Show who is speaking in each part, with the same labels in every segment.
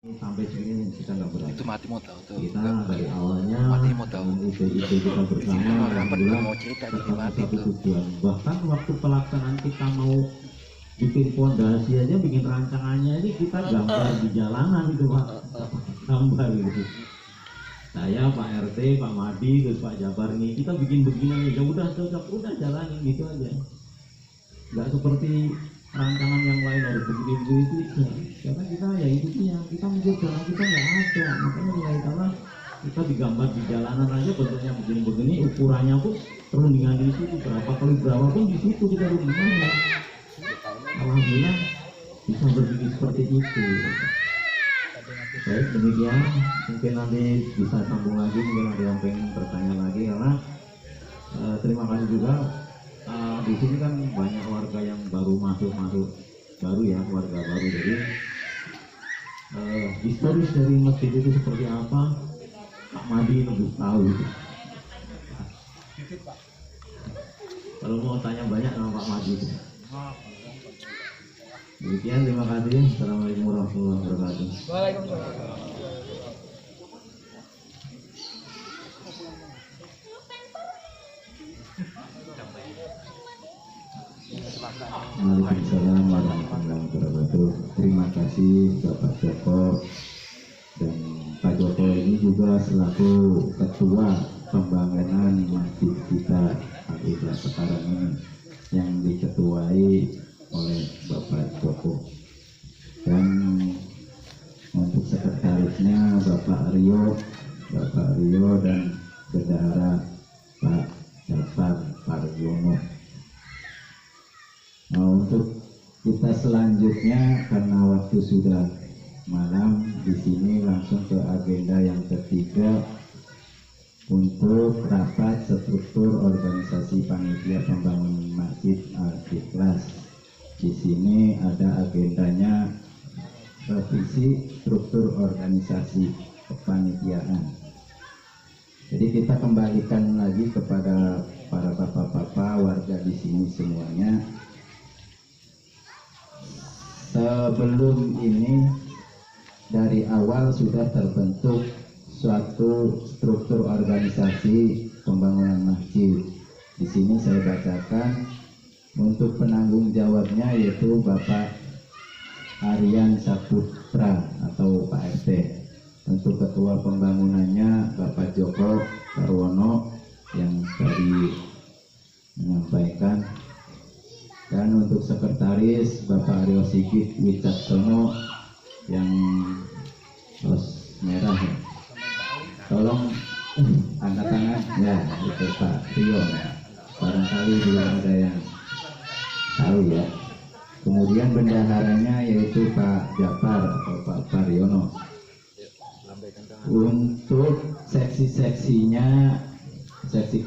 Speaker 1: Sampai sini kita nggak berani.
Speaker 2: Itu mati mau tahu tuh.
Speaker 1: Kita dari awalnya
Speaker 2: mati mau tahu.
Speaker 1: Ide-ide kita bersama
Speaker 2: Rapat
Speaker 1: alhamdulillah
Speaker 2: mau cerita jadi mati
Speaker 1: satu
Speaker 2: tuh.
Speaker 1: tujuan. Bahkan waktu pelaksanaan kita mau bikin fondasi aja, bikin rancangannya ini kita gambar di jalanan gitu Pak, gambar gitu. Saya, Pak RT, Pak Madi, terus Pak Jabar nih, kita bikin begini aja, udah cocok, udah jalanin gitu aja. Nggak seperti rancangan yang lain harus begini itu, karena kita ya itu dia, kita mikir jalan kita nggak ada, makanya mulai karena kita digambar di jalanan aja bentuknya begini-begini, ukurannya pun perundingan di situ berapa kali berapa pun di situ kita rundingannya. Alhamdulillah bisa berpikir seperti itu. Baik, demikian mungkin nanti bisa sambung lagi, mungkin ada yang pengen bertanya lagi karena terima kasih juga. Di sini kan banyak warga yang baru masuk baru ya, warga baru, jadi historis dari masjid itu seperti apa Pak Madi lebih tahu gitu. Kalau mau tanya banyak sama Pak Madi gitu. Demikian, terima kasih. Assalamualaikum warahmatullahi wabarakatuh.
Speaker 3: Waalaikumsalam.
Speaker 1: Waalaikumsalam warahmatullahi wabarakatuh. Terima kasih Bapak Joko, dan Pak Joko ini juga selaku ketua pembangunan masjid kita Al-Ikhlas sekarang ini yang diketuai oleh Bapak Joko, dan untuk sekretarisnya Bapak Rio dan bendahara Pak Jafar Paryono. Nah, untuk kita selanjutnya karena waktu sudah malam, di sini langsung ke agenda yang ketiga untuk rapat struktur organisasi panitia pembangunan Masjid Al-Ikhlas. Di sini ada agendanya revisi struktur organisasi kepanitiaan. Jadi kita kembalikan lagi kepada para bapak-bapak warga di sini semuanya. Sebelum ini dari awal sudah terbentuk suatu struktur organisasi pembangunan masjid. Di sini saya bacakan untuk penanggung jawabnya, yaitu Bapak Aryan Saputra atau Pak RT. Untuk ketua pembangunannya Bapak Joko Karwono yang tadi menyampaikan. Dan untuk sekretaris Bapak Aryo Sigit Wicaksono yang ros merah ya. Tolong angkat tangan ya, itu Pak Rio ya. Barangkali belum ada yang tahu ya. Kemudian bendaharanya yaitu Pak Jafar atau Pak Paryono. Untuk seksi-seksinya, seksi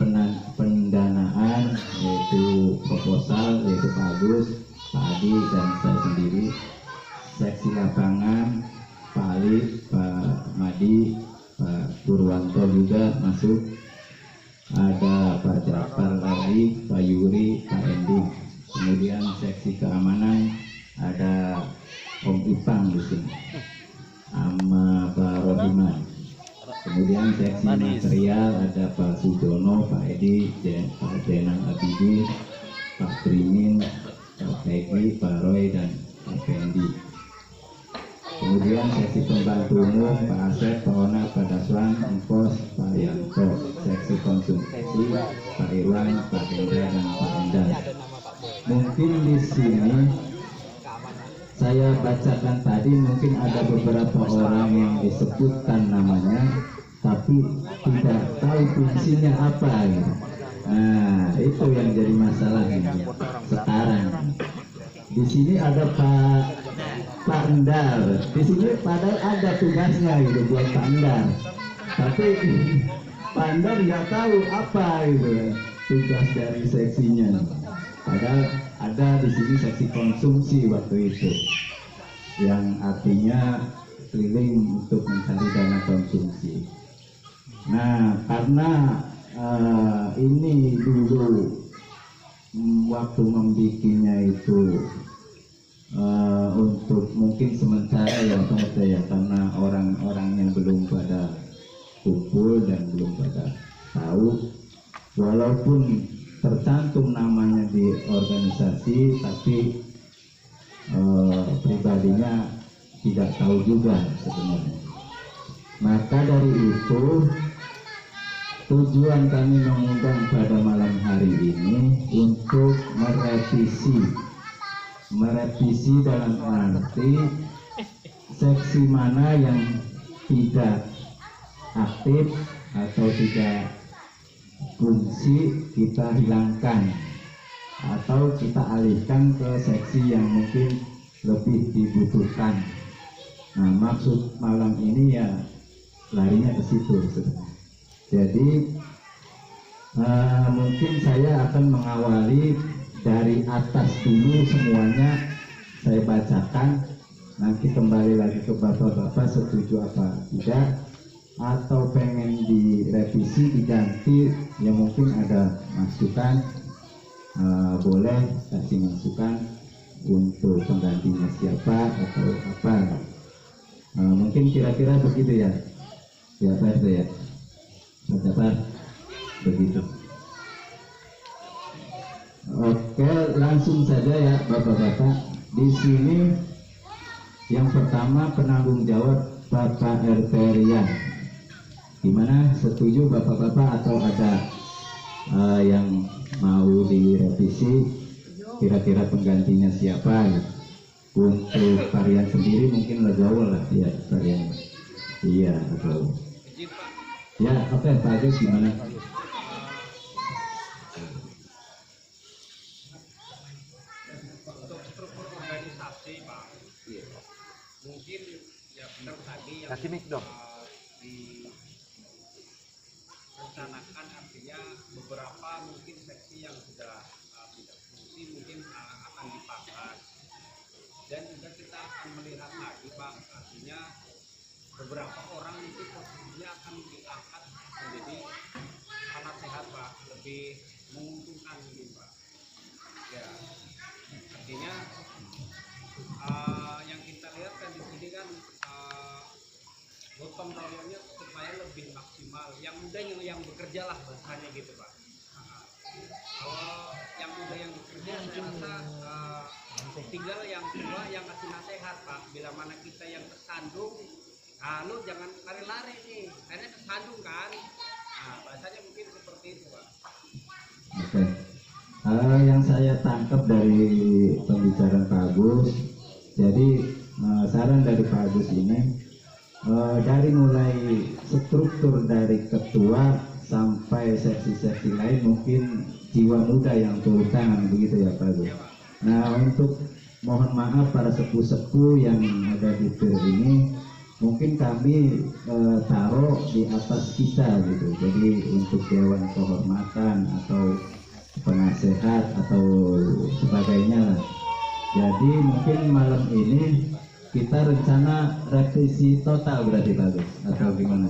Speaker 1: pendanaan yaitu proposal yaitu Pak Agus, Pak Adi dan saya sendiri. Seksi lapangan Pak Ali, Pak Madi, Pak Purwanto juga masuk. Ada Pak Jafar lagi, Pak Yuri, Pak Endi. Kemudian seksi keamanan ada Om Ipang di sini sama Pak Rohiman. Kemudian seksi material ada Pak Sudono, Pak Edi, Pak Denang Abidi, Pak Trimin, Pak Peggy, Pak Roy dan Pak Fendi. Kemudian seksi pembantu umum Pak Asep, Pak Ona, Pak Daswan, Empos, Pak Yanto. Seksi konsumsi Pak Irwan, Pak Hendra dan Pak Endar. Mungkin di sini saya bacakan tadi mungkin ada beberapa orang yang disebutkan namanya tapi tidak tahu fungsinya apa gitu. Nah, itu yang jadi masalah ini sekarang. Di sini ada Pak Endar. Di sini padahal ada tugasnya gitu buat Pak Endar. Tapi Pak Endar nggak tahu apa gitu tugas dari seksinya. Padahal ada di sini seksi konsumsi waktu itu, yang artinya keliling untuk mencari dana konsumsi. Nah, karena ini dulu waktu membikinnya itu untuk mungkin sementara ya Pak RT ya, karena orang-orang yang belum pada kumpul dan belum pada tahu, walaupun tercantum namanya di organisasi tapi pribadinya tidak tahu juga sebenarnya. Maka dari itu tujuan kami mengundang pada malam hari ini untuk merevisi dalam arti seksi mana yang tidak aktif atau tidak fungsi kita hilangkan atau kita alihkan ke seksi yang mungkin lebih dibutuhkan. Nah, maksud malam ini ya larinya ke situ sebenarnya. Jadi mungkin saya akan mengawali dari atas dulu, semuanya saya bacakan, nanti kembali lagi ke bapak-bapak setuju apa tidak, atau pengen direvisi, diganti, ya mungkin ada masukan, boleh kasih masukan untuk penggantinya siapa atau apa. Mungkin kira-kira begitu ya, ya Pak RT ya, Bapak begitu. Oke, langsung saja ya Bapak-bapak. Di sini yang pertama penanggung jawab Bapak RT Rian. Gimana, setuju Bapak-bapak atau ada yang mau direvisi? Kira-kira penggantinya siapa? Ya? Untuk varian sendiri mungkin legowo lah ya varian. Iya betul. Ya oke, Pak Agus gimana?
Speaker 3: Mungkin ya benar tadi yang
Speaker 2: Kasih mic dong.
Speaker 3: direncanakan, artinya beberapa mungkin seksi yang sudah tidak fungsi mungkin akan dipangkas, dan juga kita akan melihat lagi Pak, artinya beberapa orang itu posisinya akan diangkat menjadi penasehat Pak, lebih menguntungkan ini Pak ya, artinya yang kita lihat kan di sini kan gotong royongnya supaya lebih maksimal, yang muda yang bekerja lah bahasanya gitu Pak. Kalau yang muda yang bekerja saya rasa tinggal yang tua yang kasih nasihat Pak, bila mana kita yang tersandung, lu jangan lari-lari nih, karena tersandung kan. Nah bahasanya mungkin seperti itu Pak.
Speaker 1: Oke. Yang saya tangkap dari pembicaraan Pak Agus, jadi saran dari Pak Agus ini dari mulai struktur dari ketua sampai seksi-seksi lain mungkin jiwa muda yang turun tangan, begitu ya Pak Agus. Nah untuk mohon maaf para sepuh-sepuh yang ada di TIR ini, mungkin kami taruh di atas kita gitu, jadi untuk dewan kehormatan atau penasehat atau sebagainya lah. Jadi mungkin malam ini kita rencana revisi total berarti Pak Agus atau gimana?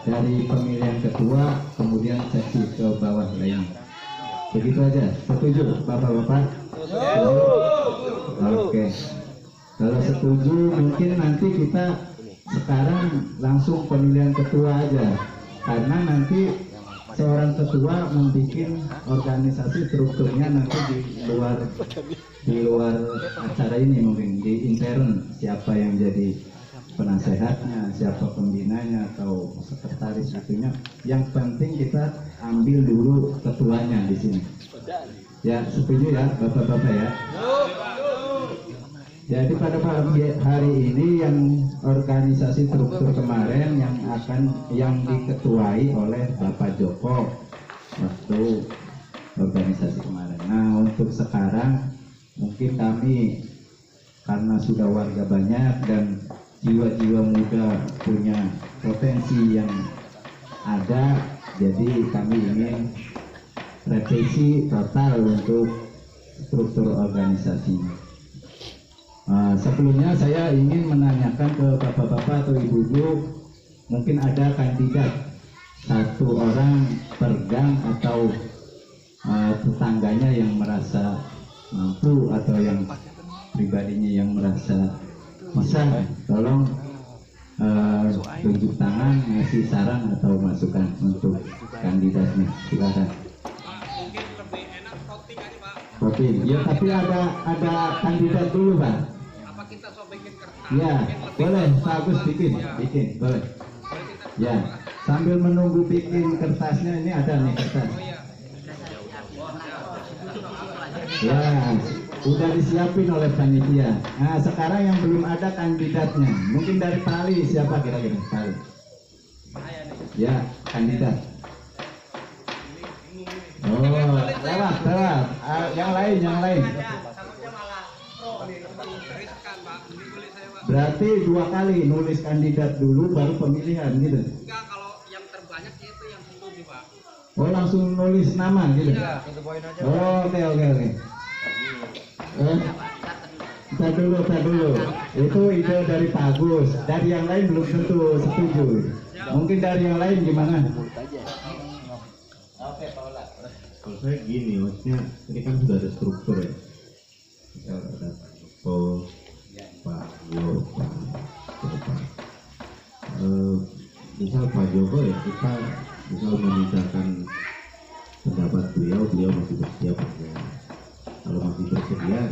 Speaker 1: Dari pemilihan ketua kemudian seksi ke bawah lainnya. Begitu aja, setuju Bapak-bapak? Oke. Kalau setuju mungkin nanti kita sekarang langsung pemilihan ketua aja, karena nanti seorang ketua membuat organisasi strukturnya nanti di luar acara ini, mungkin di intern siapa yang jadi penasehatnya, siapa pembinanya atau sekretaris itunya. Yang penting kita ambil dulu ketuanya di sini. Ya setuju ya Bapak-bapak ya. Jadi pada hari ini yang organisasi struktur kemarin yang diketuai oleh Bapak Joko waktu organisasi kemarin. Nah untuk sekarang mungkin kami karena sudah warga banyak dan jiwa-jiwa muda punya potensi yang ada, jadi kami ingin revisi total untuk struktur organisasinya. Sebelumnya saya ingin menanyakan ke bapak-bapak atau ibu-ibu, mungkin ada kandidat satu orang per gang atau tetangganya yang merasa mampu atau yang pribadinya yang merasa bisa, tolong tunjuk tangan, ngasih saran atau masukan untuk kandidatnya. Silakan.
Speaker 3: Mungkin lebih enak voting aja Pak.
Speaker 1: Voting. Ya, tapi ada kandidat dulu, Pak.
Speaker 3: Apa kita bikin kertas?
Speaker 1: Ya,
Speaker 3: Mungkin lebih
Speaker 1: boleh.
Speaker 3: gampang,
Speaker 1: Bagus,
Speaker 3: Pak.
Speaker 1: bikin,
Speaker 3: Ya.
Speaker 1: bikin, boleh.
Speaker 3: Boleh kita
Speaker 1: Ya, sambil menunggu bikin kertasnya, ini ada nih kertas.
Speaker 3: Oh iya.
Speaker 1: Ya, udah disiapin oleh panitia. Nah, sekarang yang belum ada kandidatnya. Mungkin dari Pali, siapa kira-kira? Pali. Ya, kandidat. Oh, lewat. Yang lain.
Speaker 3: Riskan Pak. Ini boleh saya Pak.
Speaker 1: Berarti 2 kali nulis kandidat dulu, baru pemilihan gitu.
Speaker 3: Enggak, kalau yang terbanyak itu yang sebelum nih Pak.
Speaker 1: Oh, langsung nulis nama gitu.
Speaker 3: Iya.
Speaker 1: Oh, oke. Kita dulu. Itu ide dari Pak Agus. Dari yang lain belum tentu setuju. Mungkin dari yang lain gimana?
Speaker 4: Kalau saya gini, maksudnya ini kan sudah ada struktur ya. Ada Pak Joko, misal Pak Joko ya, kita misal memintakan pendapat beliau masih bersedia pakai. Kalau masih bersedia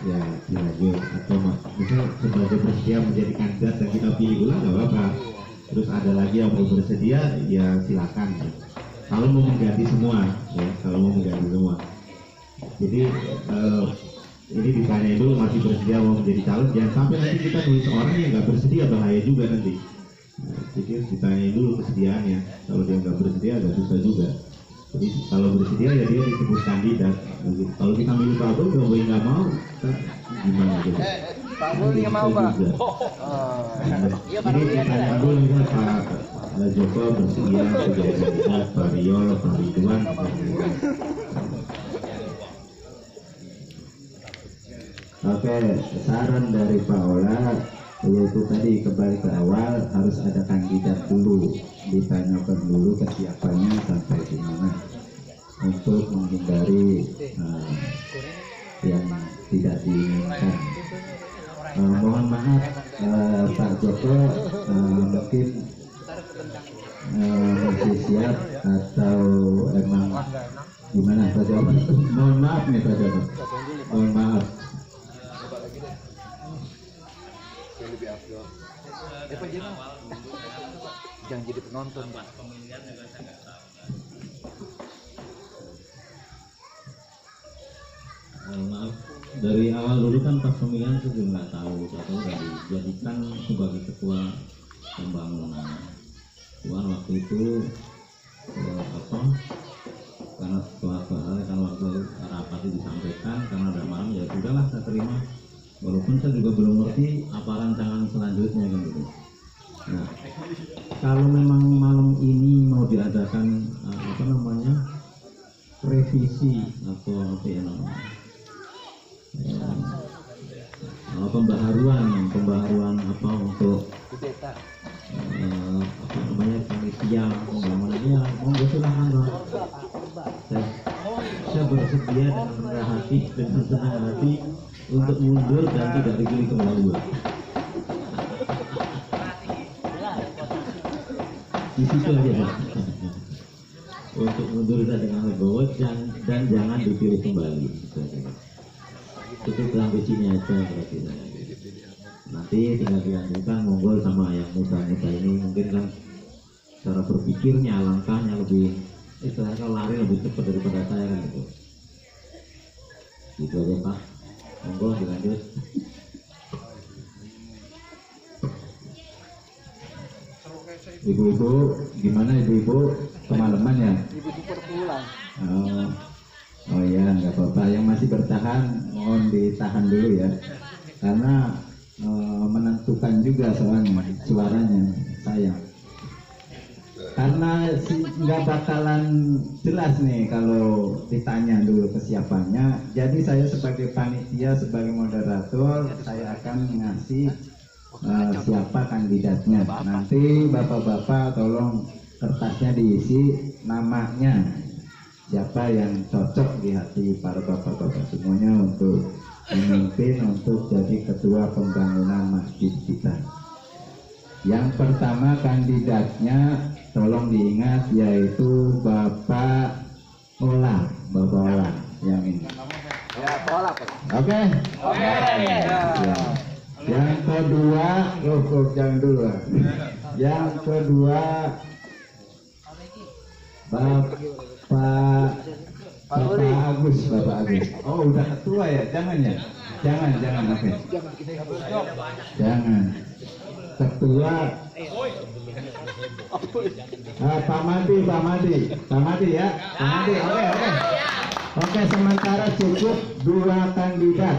Speaker 4: ya dilanjut, atau misal sebagai bersedia menjadi kandidat dan kita pilih ulang nggak apa-apa. Terus ada lagi yang mau bersedia ya silakan. Kalau mau mengganti semua, ya kalau mau mengganti semua. Jadi ini ditanya dulu masih bersedia mau menjadi calon, jangan sampai nanti kita nulis orang yang nggak bersedia, bahaya juga nanti. Jadi ditanya dulu kesediaannya. Kalau dia nggak bersedia agak susah juga. Jadi kalau bersedia ya dia disebut kandidat. Kalau kita milih Pak Boy, kalau Boy nggak mau, kita gimana gitu?
Speaker 5: Pak Boy nggak mau Pak.
Speaker 4: Jadi ditanya dulu misalnya Pak Joko bersedia menjadi kandidat, Pak Rio, Pak Ridwan.
Speaker 1: Oke, saran dari Pak Ola yaitu tadi kembali ke awal, harus ada kandidat dulu, ditanyakan dulu kesiapannya sampai di mana untuk menghindari yang tidak diinginkan. Mohon maaf Pak Joko mungkin masih siap atau emang gimana Pak Joko? Mohon maaf nih Pak Joko, mohon maaf.
Speaker 5: Jangan jadi penonton Pak.
Speaker 4: Maaf, dari awal dulu kan pas pemilihan saya juga nggak tahu udah dijadikan sebagai ketua pembangunan. Cuman waktu itu karena setelah kan waktu rapat itu disampaikan karena ada malam ya sudahlah saya terima. Walaupun saya juga belum ngerti apa rancangan selanjutnya kan gitu. Nah, kalau memang malam ini mau diadakan revisi atau apa ya namanya pembaharuan apa untuk panitia pembangunannya, monggo silakan Bang. Saya bersedia dengan rendah hati dengan senang hati untuk mundur dan tidak dipilih kembali Bang. Di situ aja Bang. Untuk mundur saya dengan legowo dan jangan dipilih kembali. Cukup sampai sini aja berarti saya. Nanti tinggal dilanjutkan monggo sama yang muda-muda ini, mungkin kan cara berpikirnya, langkahnya lebih istilahnya lari lebih cepat daripada saya kan gitu. Gitu aja Pak. Monggo dilanjut.
Speaker 1: Ibu-ibu, gimana ibu-ibu kemalaman ya?
Speaker 5: Ibu-ibu pulang.
Speaker 1: Oh ya, nggak apa-apa. Yang masih bertahan, mohon ditahan dulu ya, karena menentukan juga soalnya suaranya sayang. Karena nggak bakalan jelas nih kalau ditanya dulu kesiapannya. Jadi saya sebagai panitia, sebagai moderator, saya akan ngasih siapa kandidatnya. Nanti bapak-bapak tolong kertasnya diisi namanya, siapa yang cocok di hati para bapak-bapak semuanya untuk memimpin untuk jadi ketua pembangunan masjid kita. Yang pertama kandidatnya tolong diingat yaitu Bapak Ola, yang ini.
Speaker 5: Ya, pola Pak.
Speaker 1: Oke. Ya. Yang kedua, jangan dulu. Yang kedua, Bapak Agus. Oh, udah ketua ya? Jangan ya? Jangan, oke. Jangan. Ketua Pak Madi ya. Oke. Oke, sementara cukup 2 kandidat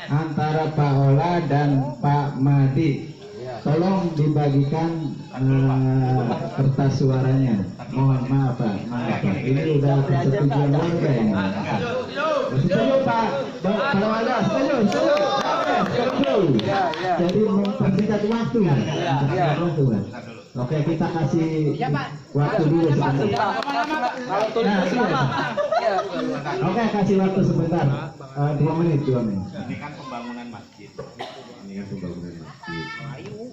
Speaker 1: antara Pak Ola dan Pak Madi. Tolong dibagikan kertas suaranya. Mohon maaf Pak. Ini udah persetujuan warga ini. Setuju Pak? Kalau ada setuju. Jadi mempersingkat waktu kan? Oke, kita kasih waktu dulu sebentar. Oke, kasih waktu sebentar. 2 menit.
Speaker 4: Ini kan pembangunan masjid.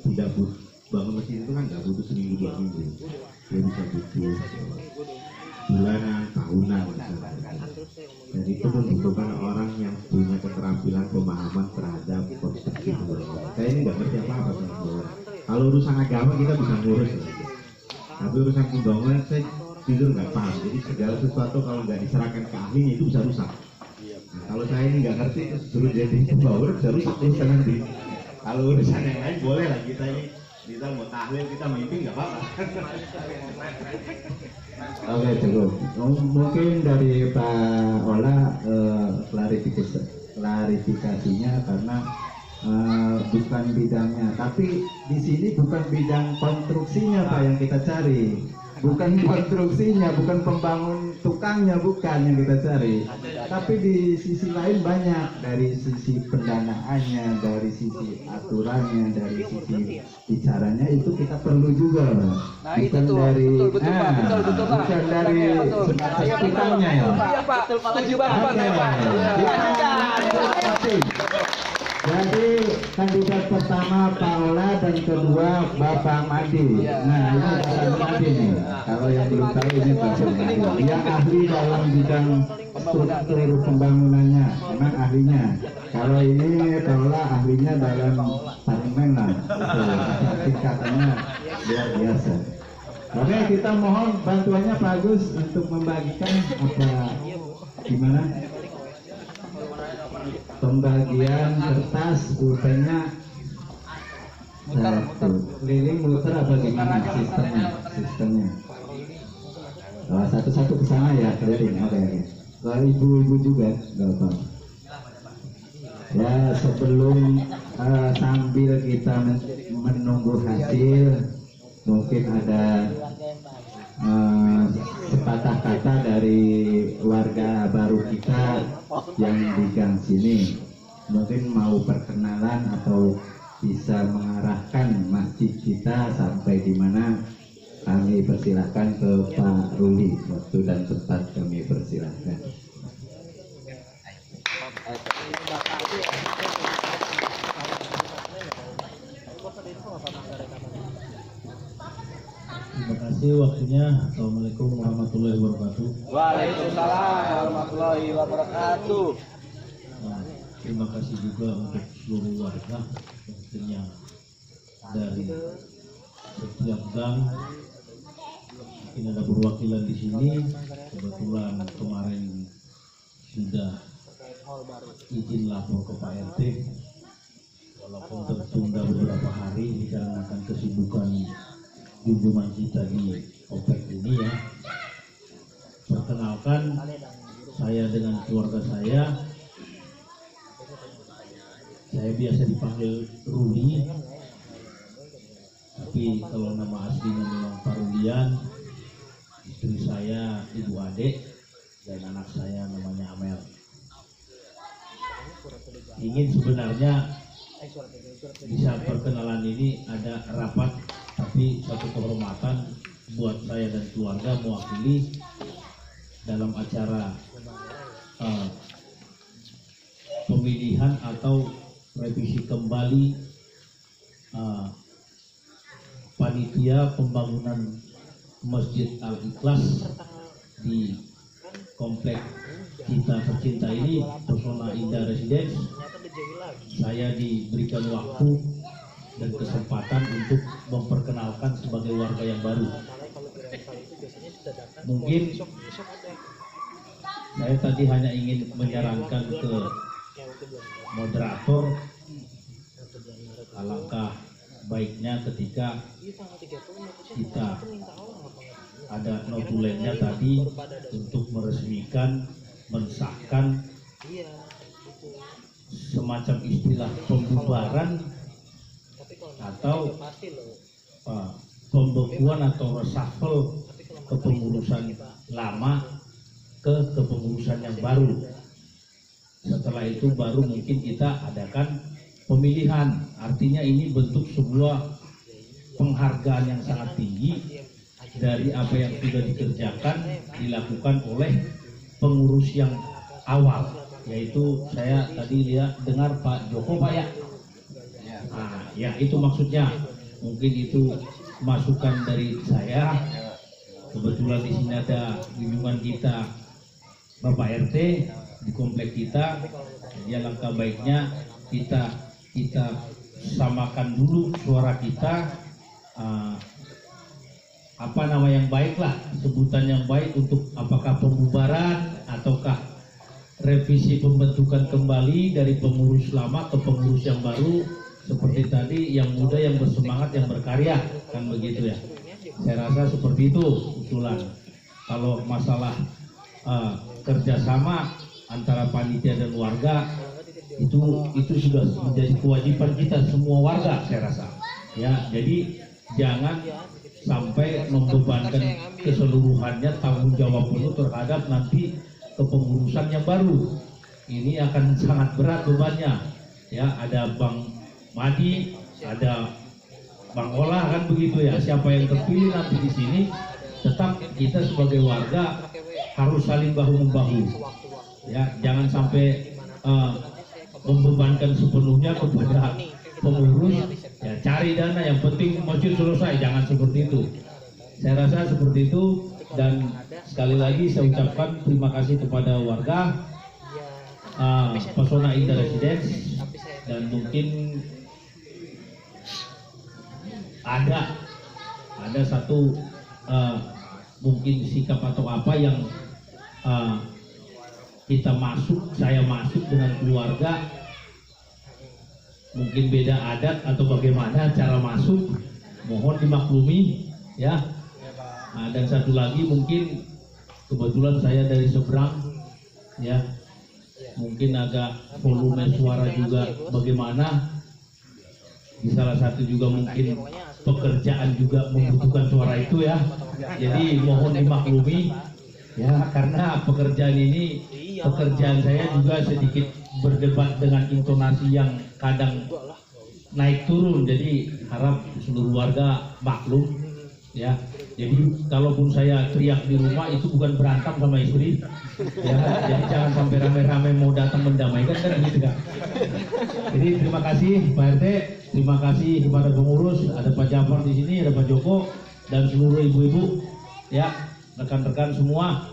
Speaker 4: Tidak bangun masjid itu kan nggak butuh seminggu 2 minggu. Dia bisa butuh bulanan, tahunan. Dan itu membutuhkan orang yang punya keterampilan pemahaman terhadap konstruksi pembangunan. Saya ini nggak ngerti apa-apa tentang pembangunan. Kalau urusan agama kita bisa ngurus, tapi urusan pembangunan saya jujur nggak paham. Jadi segala sesuatu kalau nggak diserahkan ke ahlinya itu bisa rusak. Nah, kalau saya ini nggak ngerti, suruh jadi pembangunan bisa rusak urusan nanti. Kalau urusan yang lain boleh lah, kita mau tahlil, kita mimpi nggak apa-apa.
Speaker 1: Oke, cukup. Mungkin dari Pak Ola klarifikasinya karena bukan bidangnya, tapi di sini bukan bidang konstruksinya Pak yang kita cari, bukan konstruksinya, bukan pembangun tukangnya, bukan yang kita cari, tapi di sisi lain banyak, dari sisi pendanaannya, dari sisi aturannya, dari sisi bicaranya itu kita perlu juga Pak.
Speaker 5: Nah,
Speaker 1: Bukan
Speaker 5: itu tuh,
Speaker 1: dari
Speaker 5: betul Pak.
Speaker 1: bukan dari sebatas tukangnya ya.
Speaker 5: Iya Pak, setuju banget Pak.
Speaker 1: Jadi kandidat pertama Pak Ola dan kedua Bapak Madi. Nah, ini Bapak Madi nih. Kalau yang belum tahu ini Bapak Madi. Yang ahli dalam bidang struktur pembangunannya, memang ahlinya. Kalau ini Pak Ola ahlinya dalam parlemen lah. Itu tingkatannya luar biasa. Oke, kita mohon bantuannya Pak Agus untuk membagikan gimana? Pembagian kertas pulpennya keliling muter apa gimana sistemnya? Satu-satu ke sana ya keliling. Oke. Kalau ibu-ibu juga nggak apa. Ya, sebelum sambil kita menunggu hasil, mungkin ada sepatah kata dari warga baru kita yang di gang sini, mungkin mau perkenalan atau bisa mengarahkan masjid kita sampai di mana. Kami persilahkan ke Pak Ruli, waktu dan tempat kami persilahkan.
Speaker 6: Terima kasih waktunya. Assalamualaikum warahmatullahi wabarakatuh.
Speaker 5: Waalaikumsalam warahmatullahi wabarakatuh.
Speaker 6: Nah, terima kasih juga untuk seluruh warga tentunya dari setiap gang. Mungkin ada perwakilan di sini. Kebetulan kemarin sudah izin lapor ke Pak RT, walaupun tertunda beberapa hari dikarenakan kesibukan kunjungan kita di OPEC ini ya. Perkenalkan, saya dengan keluarga saya biasa dipanggil Ruli, tapi kalau nama aslinya memang Pak Rulian. Istri saya Ibu Ade dan anak saya namanya Amel. Ingin sebenarnya bisa perkenalan ini ada rapat, tapi satu kehormatan buat saya dan keluarga mewakili dalam acara pemilihan pemilihan atau revisi kembali panitia pembangunan Masjid Al-Ikhlas di komplek kita tercinta ini, Pesona Indah Residence. Saya diberikan waktu dan kesempatan untuk memperkenalkan sebagai warga yang baru. Mungkin saya tadi hanya ingin menyarankan ke moderator, alangkah baiknya ketika kita ada notulennya tadi untuk meresmikan, mensahkan semacam istilah pembubaran atau pembekuan atau reshuffle kepengurusan lama ke kepengurusan yang baru. Setelah itu baru mungkin kita adakan pemilihan. Artinya ini bentuk sebuah penghargaan yang sangat tinggi dari apa yang sudah dikerjakan, dilakukan oleh pengurus yang awal, yaitu saya tadi dengar Pak Joko, Pak ya. Nah, ya itu maksudnya. Mungkin itu masukan dari saya. Kebetulan di sini ada junjungan kita Bapak RT di komplek kita. Jadi alangkah baiknya kita samakan dulu suara kita, apa nama yang baik lah, sebutan yang baik untuk apakah pembubaran ataukah revisi pembentukan kembali dari pengurus lama ke pengurus yang baru, seperti tadi yang muda yang bersemangat yang berkarya, kan begitu ya. Saya rasa seperti itu usulan. Kalau masalah kerjasama antara panitia dan warga itu sudah menjadi kewajiban kita semua warga, saya rasa. Ya, jadi jangan sampai membebankan keseluruhannya tanggung jawab penuh terhadap nanti kepengurusan yang baru. Ini akan sangat berat bebannya. Ya, ada Bang Madi, ada Bang Olah, kan begitu ya. Siapa yang terpilih nanti di sini, tetap kita sebagai warga harus saling bahu membahu. Ya, jangan sampai membebankan sepenuhnya kepada pengurus. Ya, cari dana, yang penting masjid selesai, jangan seperti itu. Saya rasa seperti itu. Dan sekali lagi saya ucapkan terima kasih kepada warga Pesona Indah Residence, dan mungkin ada satu mungkin sikap atau apa yang saya masuk dengan keluarga, mungkin beda adat atau bagaimana cara masuk, mohon dimaklumi ya. Dan satu lagi mungkin kebetulan saya dari seberang ya, mungkin agak volume suara juga bagaimana, di salah satu juga mungkin pekerjaan juga membutuhkan suara itu ya. Jadi mohon dimaklumi ya, karena pekerjaan saya juga sedikit berdebat dengan intonasi yang kadang naik turun. Jadi harap seluruh warga maklum ya. Jadi kalaupun saya teriak di rumah itu bukan berantem sama istri ya. Jadi jangan sampai rame-rame mau datang mendamaikan, kan gitu kan. Jadi terima kasih Pak RT, terima kasih kepada pengurus, ada Pak Jafar di sini, ada Pak Joko, dan seluruh ibu-ibu ya, rekan-rekan semua.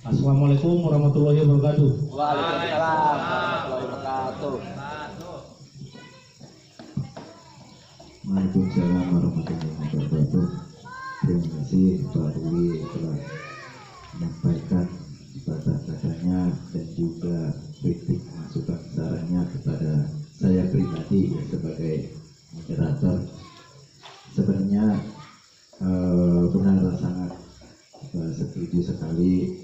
Speaker 6: Assalamualaikum warahmatullahi wabarakatuh.
Speaker 5: Waalaikumsalam warahmatullahi wabarakatuh.
Speaker 4: Waalaikumsalam warahmatullahi wabarakatuh. Terima kasih Pak Ruli telah menyampaikan kata-katanya dan juga kritik masukan sarannya kepada saya pribadi ya, sebagai moderator. Sebenarnya benar sangat setuju sekali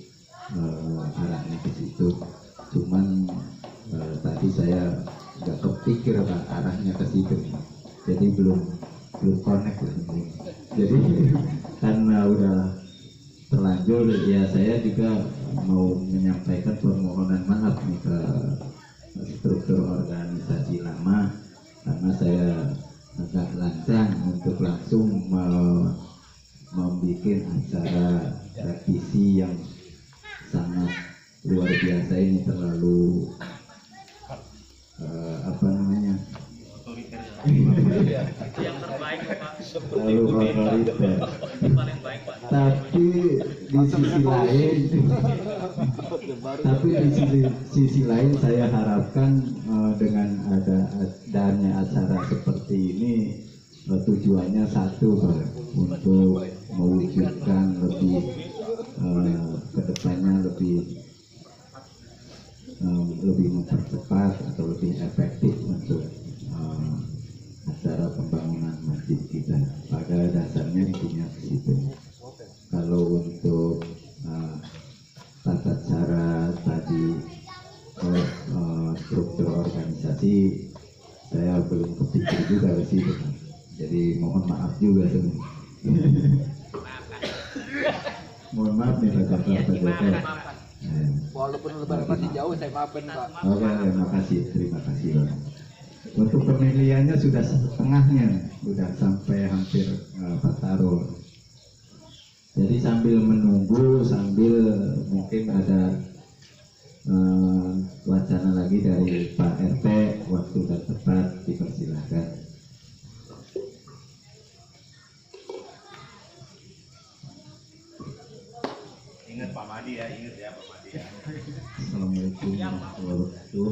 Speaker 4: arahnya ke situ. Cuman tadi saya nggak kepikir Pak arahnya ke situ. Jadi belum connect lah ini. Jadi karena udah terlanjur ya, saya juga mau menyampaikan permohonan maaf nih ke struktur organisasi lama, karena saya agak lancang untuk langsung membuat acara revisi yang sangat luar biasa ini, terlalu
Speaker 1: terlalu otoriter. Tapi di sisi lain, saya harapkan dengan adanya acara seperti ini tujuannya satu, Pak, untuk mewujudkan lebih kedepannya lebih mempercepat atau lebih efektif untuk acara pembangunan masjid kita. Pada dasarnya intinya ke situ. Kalau untuk tata cara tadi struktur organisasi saya belum kepikir juga ke situ. Jadi mohon maaf juga semua. Mohon maaf nih Pak Joko.
Speaker 5: Walaupun lebaran masih jauh, saya maafin Pak.
Speaker 1: Oke, terima kasih Pak. Untuk pemilihannya sudah setengahnya, sudah sampai hampir Pataro. Jadi sambil menunggu, sambil mungkin ada wacana lagi dari Pak RT, waktu dan tepat dipersilakan.
Speaker 4: Ingat Pak Madi ya, Pak Madi ya.
Speaker 1: Assalamualaikum warahmatullahi wabarakatuh.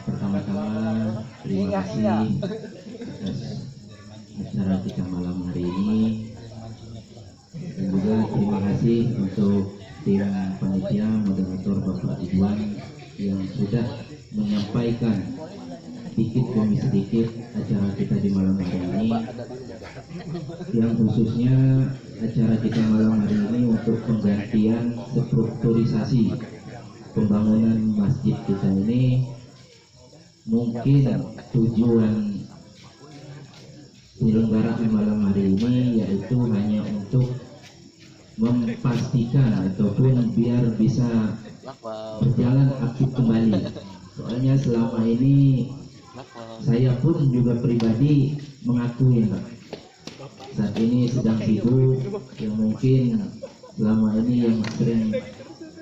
Speaker 1: Pertama-tama terima kasih atas acara kita malam hari ini, dan juga terima kasih untuk tim panitia moderator Bapak Ridwan yang sudah menyampaikan sedikit demi sedikit acara kita di malam hari ini, yang khususnya acara kita malam hari ini untuk penggantian strukturisasi pembangunan masjid kita ini. Mungkin tujuan penyelenggaraan malam hari ini yaitu hanya untuk memastikan ataupun biar bisa berjalan aktif kembali. Soalnya selama ini saya pun juga pribadi mengakui, Pak, saat ini sedang sibuk, yang mungkin selama ini yang sering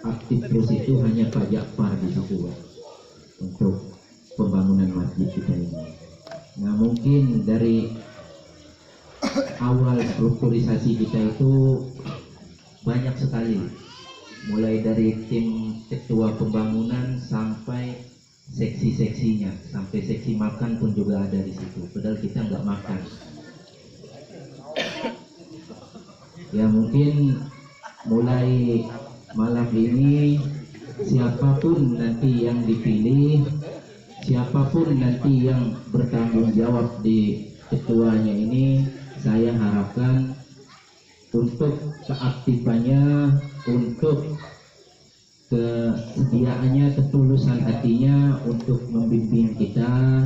Speaker 1: aktif terus itu hanya Pak Ja'far di situ, Pak, untuk pembangunan masjid kita ini. Nah, mungkin dari awal strukturisasi kita itu banyak sekali, mulai dari tim ketua pembangunan sampai seksi-seksinya, sampai seksi makan pun juga ada di situ. Padahal kita nggak makan. Ya mungkin mulai malam ini siapapun nanti yang dipilih, siapapun nanti yang bertanggung jawab di ketuanya ini, saya harapkan untuk keaktifannya, untuk kesediaannya, ketulusan hatinya untuk membimbing kita,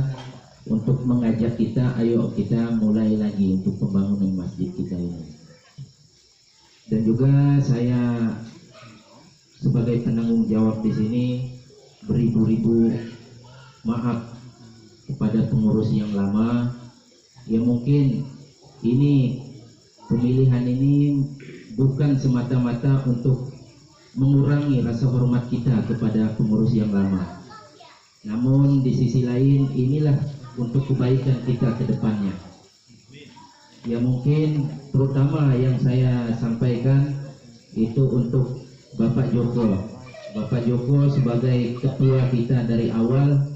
Speaker 1: untuk mengajak kita, ayo kita mulai lagi untuk pembangunan masjid kita ini. Dan juga saya sebagai penanggung jawab di sini beribu-ribu maaf kepada pengurus yang lama, yang mungkin ini pemilihan ini bukan semata-mata untuk mengurangi rasa hormat kita kepada pengurus yang lama, namun di sisi lain inilah untuk kebaikan kita ke depannya. Ya mungkin terutama yang saya sampaikan itu untuk Bapak Joko. Bapak Joko sebagai ketua kita dari awal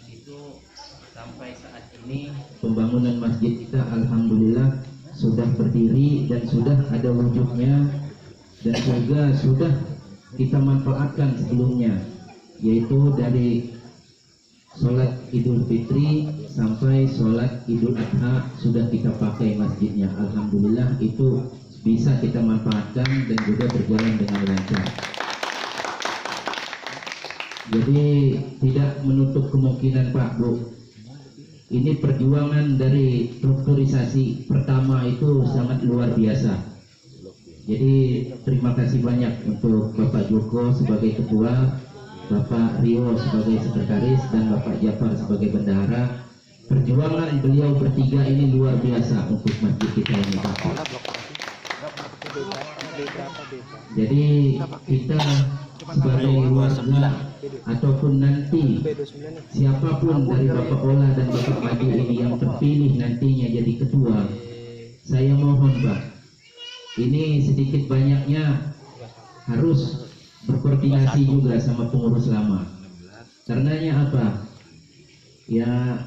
Speaker 1: itu sampai saat ini pembangunan masjid kita alhamdulillah sudah berdiri dan sudah ada wujudnya, dan juga sudah kita manfaatkan sebelumnya, yaitu dari sholat Idul Fitri sampai sholat Idul Adha sudah kita pakai masjidnya. Alhamdulillah itu bisa kita manfaatkan dan juga berjalan dengan lancar. Jadi tidak menutup kemungkinan Pak Bu, ini perjuangan dari strukturisasi pertama itu sangat luar biasa. Jadi terima kasih banyak untuk Bapak Joko sebagai ketua, Bapak Rio sebagai sekretaris, dan Bapak Ja'far sebagai bendahara. Perjuangan beliau bertiga ini luar biasa untuk masjid kita ini, Pak. Jadi kita
Speaker 4: sebagai warga ataupun nanti siapapun dari Bapak Ola dan Bapak Padi ini yang terpilih nantinya jadi ketua, saya mohon Pak, ini sedikit banyaknya harus berkoordinasi juga sama pengurus lama. Karenanya apa? Ya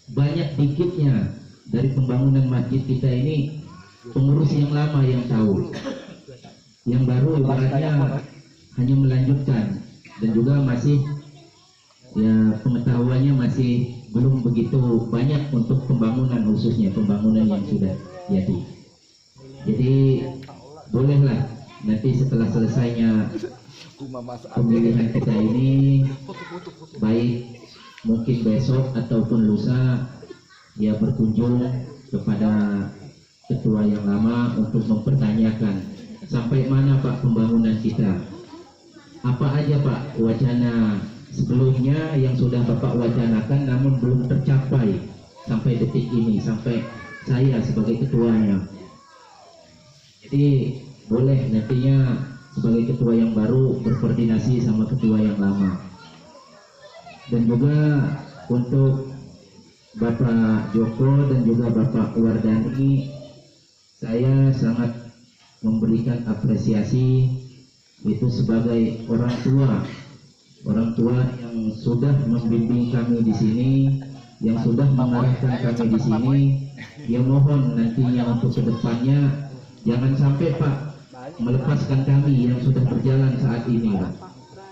Speaker 4: banyak dikitnya dari pembangunan masjid kita ini pengurus yang lama yang tahu. Yang baru ibaratnya hanya melanjutkan dan juga masih ya pengetahuannya masih belum begitu banyak untuk pembangunan, khususnya pembangunan yang sudah jadi. Jadi bolehlah nanti setelah selesainya pemilihan kita ini, baik mungkin besok ataupun lusa, ya berkunjung kepada ketua yang lama untuk mempertanyakan sampai mana Pak pembangunan kita, apa aja Pak wacana sebelumnya yang sudah Bapak wacanakan namun belum tercapai sampai detik ini, sampai saya sebagai ketuanya. Jadi boleh nantinya sebagai ketua yang baru berkoordinasi sama ketua yang lama. Dan juga untuk Bapak Joko dan juga Bapak Wardani, saya sangat memberikan apresiasi itu sebagai orang tua yang sudah membimbing kami di sini, yang sudah mengarahkan kami di sini. Ya mohon nantinya untuk kedepannya jangan sampai Pak melepaskan kami yang sudah berjalan saat ini Pak.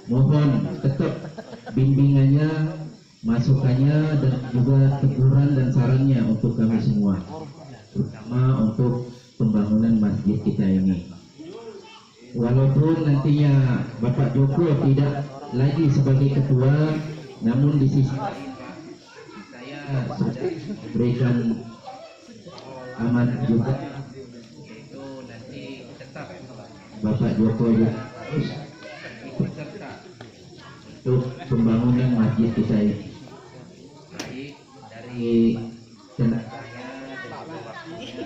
Speaker 4: Mohon tetap bimbingannya, masukannya dan juga teguran dan sarannya untuk kami semua, terutama untuk pembangunan masjid kita ini. Walaupun nantinya Bapak Joko tidak lagi sebagai ketua, namun di sisi lain saya sudah berikan amanat juga, yaitu nanti tetap Bapak Joko harus ikut serta untuk pembangunan masjid kita ini, baik dari tenaganya dan juga waktunya.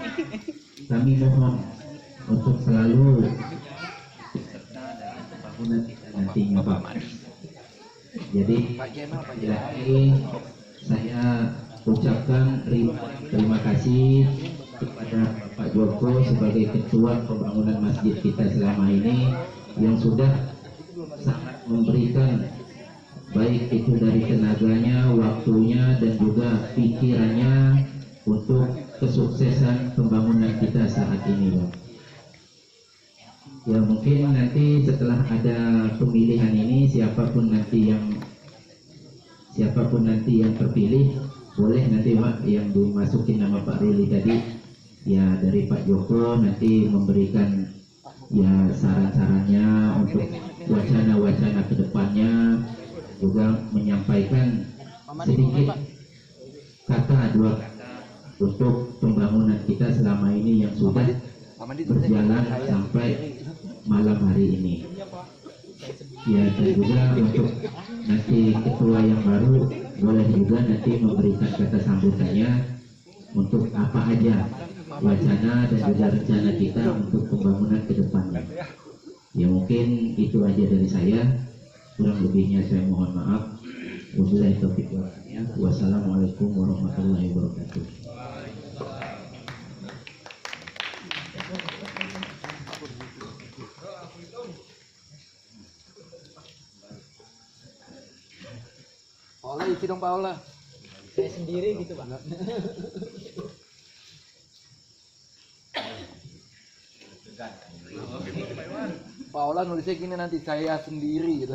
Speaker 4: Kami mohon untuk selalu serta dalam pembangunan kita nantinya Pak. Jadi lagi saya ucapkan terima kasih kepada Bapak Joko sebagai ketua pembangunan masjid kita selama ini, yang sudah sangat memberikan baik itu dari tenaganya, waktunya dan juga pikirannya untuk kesuksesan pembangunan kita saat ini Pak. Ya mungkin nanti setelah ada pemilihan ini siapapun nanti yang terpilih, boleh nanti Pak yang dimasukin nama Pak Ruli tadi, ya dari Pak Joko nanti memberikan ya saran-sarannya untuk wacana-wacana kedepannya, juga menyampaikan sedikit dua kata untuk pembangunan kita selama ini yang sudah berjalan sampai malam hari ini. Ya dan juga untuk nanti ketua yang baru boleh juga nanti memberikan kata sambutannya untuk apa aja wacana dan juga rencana kita untuk pembangunan ke depannya. Ya mungkin itu aja dari saya, kurang lebihnya saya mohon maaf. Wabillahi taufiq wal hidayah. Wassalamualaikum warahmatullahi wabarakatuh.
Speaker 5: Paula isi dong Paula.
Speaker 7: Saya sendiri gitu Pak.
Speaker 5: Paula nulisnya gini nanti, saya sendiri gitu.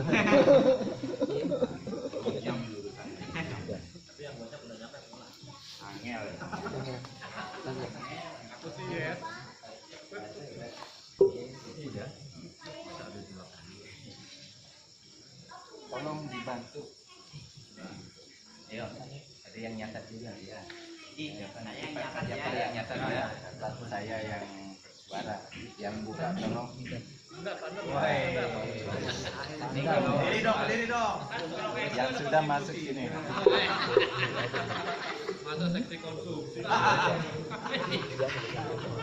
Speaker 5: Tolong dibantu.
Speaker 8: Ayo, ada yang nyatat juga ya. Iya, yang nyatat ya. Satu saya yang bersuara, yang buka tolong. Berdiri dong. Yang sudah masuk sini.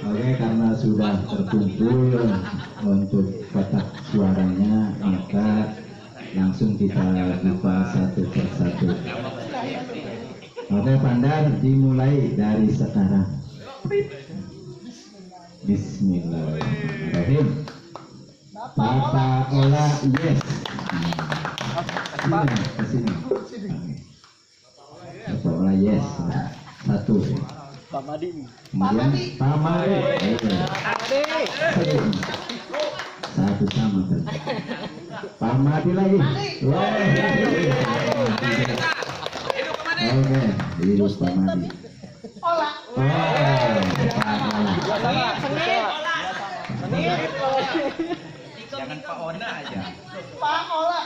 Speaker 1: Oke, karena sudah terkumpul untuk kotak suaranya, maka langsung kita buka satu persatu. Oke, Pandar, dimulai dari sekarang. Bismillahirrahmanirrahim. Bapak Ola, yes. Kesini. Bapak Ola, yes. Satu.
Speaker 7: Pak Madi.
Speaker 1: Kemudian Pak Madi. Satu sama kan. Pak Madi lagi. Oke, hidup Pak Madi.
Speaker 9: Ola.
Speaker 8: Jangan Pak Ona aja.
Speaker 9: Pak Ola.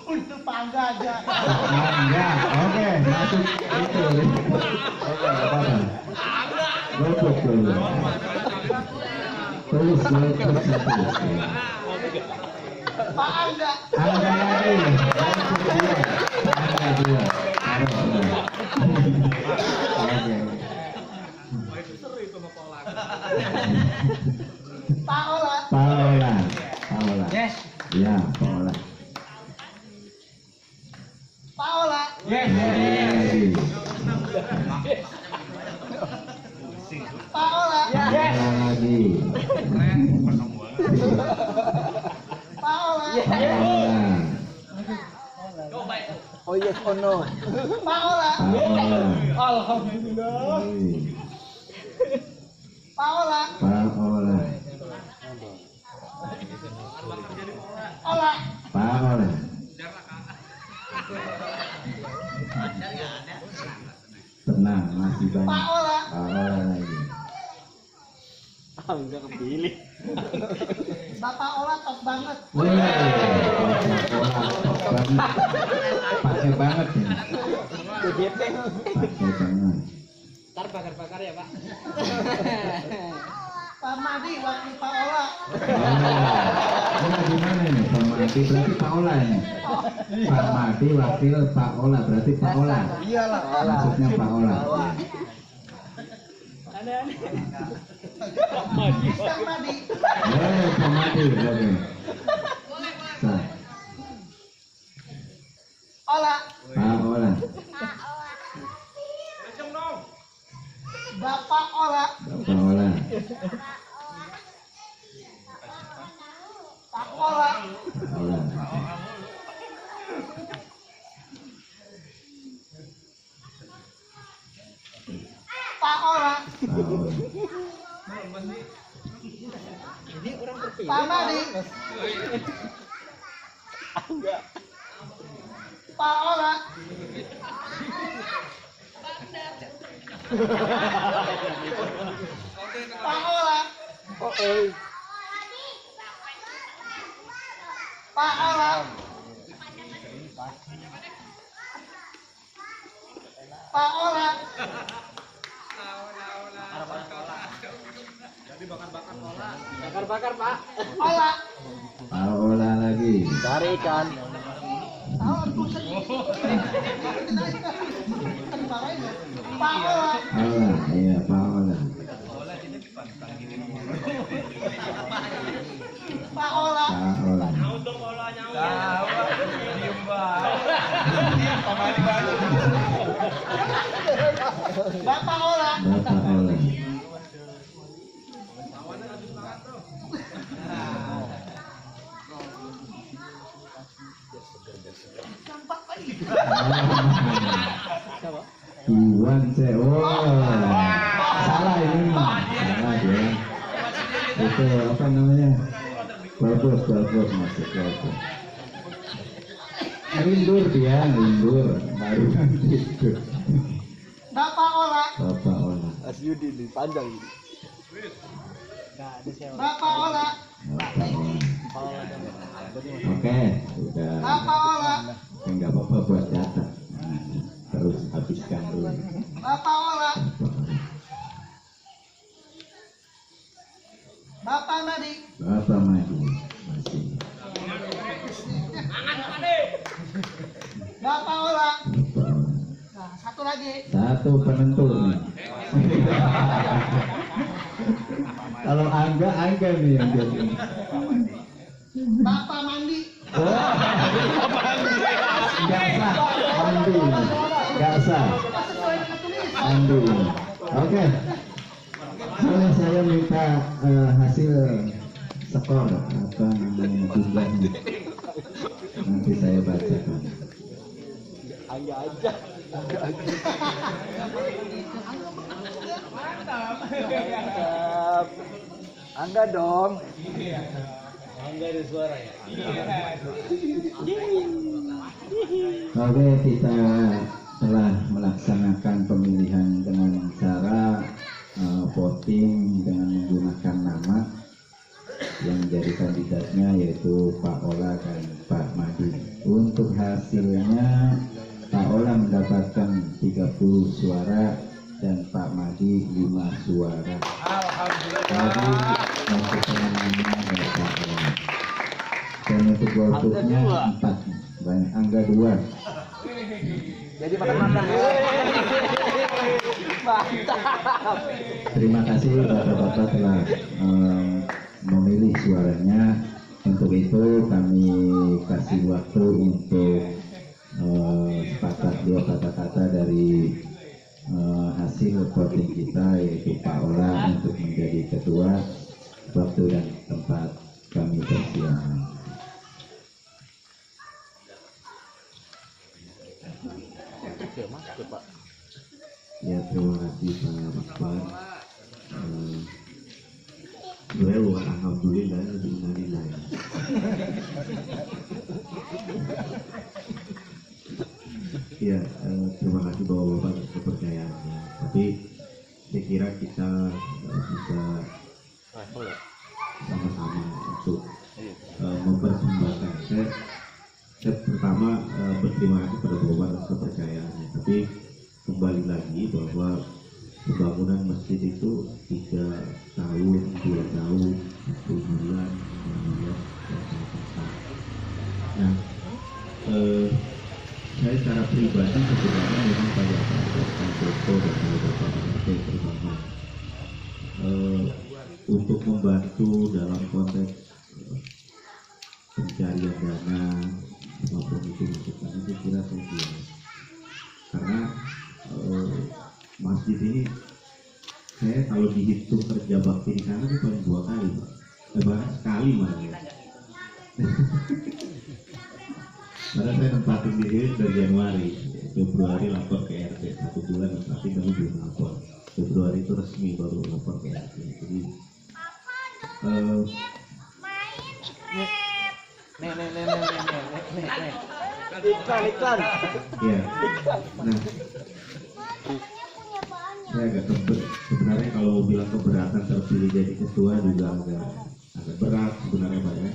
Speaker 9: Untuk Pangga aja.
Speaker 1: Enggak, oke, masuk itu. Oke, apa-apa. Golput dulu. Tulis golput satu.
Speaker 9: Pak Angga.
Speaker 1: Angga lagi. Golput dua. Angga dua. Oke.
Speaker 9: Pak Ola.
Speaker 1: Paola.
Speaker 8: Yes.
Speaker 1: Ya, Paola.
Speaker 9: Pak Ola.
Speaker 1: Lagi.
Speaker 9: Pak Ola.
Speaker 1: Lagi.
Speaker 9: Pak Ola.
Speaker 1: Paola.
Speaker 7: Oh yes, oh no.
Speaker 9: Pak Ola.
Speaker 1: Paola.
Speaker 7: Alhamdulillah.
Speaker 9: Pak Ola.
Speaker 1: Paola.
Speaker 9: Ola.
Speaker 1: Paola. Tenang, masih banyak.
Speaker 9: Pak Ola.
Speaker 1: Paola lagi.
Speaker 7: Enggak kepilih.
Speaker 9: Bapak Ola top banget.
Speaker 1: Pakai banget ini.
Speaker 7: DP.
Speaker 1: Pakai banget.
Speaker 7: Ntar bakar-bakar ya, Pak.
Speaker 9: Pak Madi wakil Pak Ola.
Speaker 1: Ini gimana ini? Pak Madi berarti Pak Ola ini. Pak Madi wakil Pak Ola berarti Pak Ola.
Speaker 7: Iyalah.
Speaker 1: Maksudnya Pak Ola.
Speaker 7: Aneh-aneh.
Speaker 9: Pak Madi.
Speaker 1: Pak Madi. Oke. Sah.
Speaker 9: Ola.
Speaker 1: Pak Ola.
Speaker 9: Bapak Ola.
Speaker 1: Bapak Ola.
Speaker 9: Pak Ola.
Speaker 1: Pak Ola.
Speaker 9: Pak Ola.
Speaker 1: Pak Ola.
Speaker 7: Ini orang terpilih.
Speaker 9: Pak Madi. Pak Ola. Pak Ola.
Speaker 7: Oh,
Speaker 9: Pak Ola. Pak Ola.
Speaker 7: bakar-bakar, Pak.
Speaker 9: Ola.
Speaker 1: Pak Ola lagi.
Speaker 7: Cari ikan.
Speaker 9: Tahu pusat. Pak Ola.
Speaker 1: Ola, iya Pak Ola.
Speaker 9: Pak Ola.
Speaker 1: Pak Ola.
Speaker 9: Bapak Ola.
Speaker 1: Bapak Ola.
Speaker 9: Nampak lagi.
Speaker 1: Iwan salah ini. Salah dia. Itu apa namanya? Bagus masuk bagus. Lindur dia, lindur. Baru itu.
Speaker 9: Bapak Ola.
Speaker 1: Bapak Ola.
Speaker 7: Asyudi nih, panjang ini.
Speaker 9: Bapak Ola.
Speaker 1: Bapak Ola. Oke, sudah.
Speaker 9: Bapak Ola.
Speaker 1: Enggak apa-apa buat catat. Terus habiskan dulu.
Speaker 9: Bapak Ola.
Speaker 1: Bapak Ola.
Speaker 9: Bapak Madi.
Speaker 1: Bapak Madi masih.
Speaker 9: Bapak Ola.
Speaker 4: Bapak Ola.
Speaker 9: Nah, satu lagi.
Speaker 1: Satu penentu nih. Kalau Angga nih yang jadi.
Speaker 9: Bapak Mandi.
Speaker 1: Nggak sah, Andi. Nggak sah,
Speaker 9: Sesuai dengan tulisan.
Speaker 1: Andi. Oke. Saya minta hasil skor apa namanya jumlahnya. Nanti saya bacakan.
Speaker 7: Angga aja. Mantap. Angga dong.
Speaker 5: Angga ada suara ya.
Speaker 1: Oke, kita telah melaksanakan pemilihan dengan cara voting dengan menggunakan nama yang jadi kandidatnya yaitu Pak Ola dan Pak Madi. Untuk hasilnya Pak Ola mendapatkan 30 suara dan Pak Madi 5 suara. Jadi untuk pemenangnya adalah Pak Ola. Dan untuk golputnya 4, banyak Angga 2.
Speaker 7: Jadi makan-makan. Mantap.
Speaker 1: Terima kasih Bapak-Bapak telah memilih suaranya. Untuk itu kami kasih waktu untuk sepakat 2 kata-kata dari hasil voting kita, yaitu Pak Ola untuk menjadi ketua. Waktu dan tempat kami persilakan. Ya, terima kasih Pak Bapak. Sebenarnya bukan alhamdulillah, lebih innalillah. Ya, terima kasih Bapak-Bapak atas kepercayaannya. Tapi saya kira kita bisa sama-sama untuk mempersembahkan. Saya pertama berterima kasih pada Bapak atas kepercayaannya. Tapi kembali lagi bahwa pembangunan masjid itu 3 tahun, 2 tahun, 1 bulan, 2 bulan, nah, saya secara pribadi sebenarnya memang pada Pak Joko dan Bapak Menteri terutama untuk membantu dalam konteks pencarian dana maupun itu masukan itu kira saya siap. Karena masjid ini saya kalau dihitung kerja bakti di sana itu paling 2 kali, Pak. Bahkan sekali malah ya. Karena saya tempatin di sini dari Januari, Februari lapor ke RT 1 bulan, tapi kami belum lapor. Februari itu resmi baru lapor ke RT. Jadi
Speaker 7: Iklan.
Speaker 1: ya, nah, saya agak sebenarnya kalau mau bilang keberatan terpilih jadi ketua juga agak berat sebenarnya Pak ya.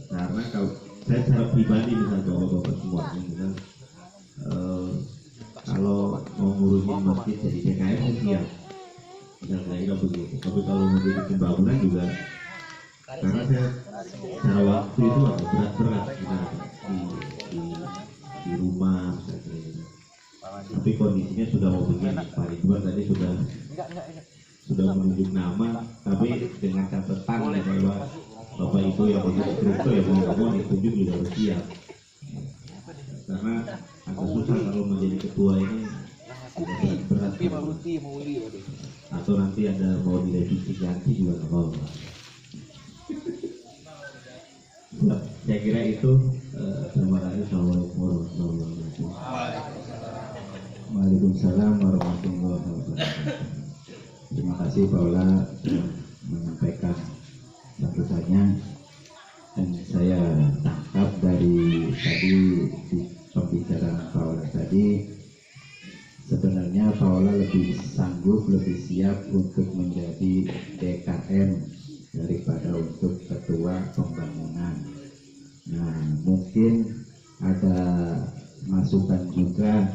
Speaker 1: Karena kalau saya secara pribadi misalnya bapak-bapak semuanya misalnya, kalau mau ngurusin masjid jadi DKM saya siap, dan saya kira begitu. Tapi kalau mau jadi pembangunan juga, karena saya secara waktu itu agak berat-berat di rumah misalnya. Tapi kondisinya sudah mau begini, Pak Ridwan tadi sudah menunjuk nama, tapi dengan catatan bahwa Bapak Ibu yang begitu struktur ya mau ditunjuk juga harus siap. Karena agak susah kalau menjadi ketua ini berat. Atau nanti ada mau direvisi ganti juga nggak mau. Saya kira itu. Terima kasih. Assalamualaikum warahmatullahi wabarakatuh. Waalaikumsalam warahmatullahi wabarakatuh. Terima kasih Pak Ola menyampaikan sambutannya, dan saya tangkap dari tadi di pembicaraan Pak Ola tadi, sebenarnya Pak Ola lebih sanggup, lebih siap untuk menjadi DKM daripada untuk ketua pembangunan. Nah, mungkin ada masukan juga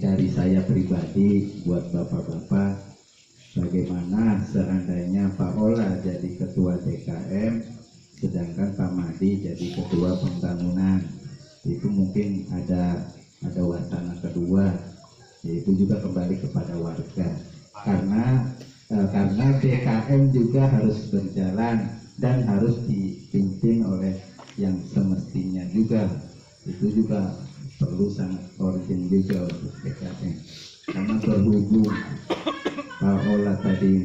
Speaker 1: dari saya pribadi buat bapak-bapak, bagaimana seandainya Pak Ola jadi ketua DKM sedangkan Pak Madi jadi ketua pembangunan. itu mungkin ada wacana kedua, yaitu juga kembali kepada warga, karena DKM juga harus berjalan dan harus dipimpin oleh yang semestinya juga. Itu juga perlu sangat urgent juga untuk DKM, karena berhubung Pak Ola tadi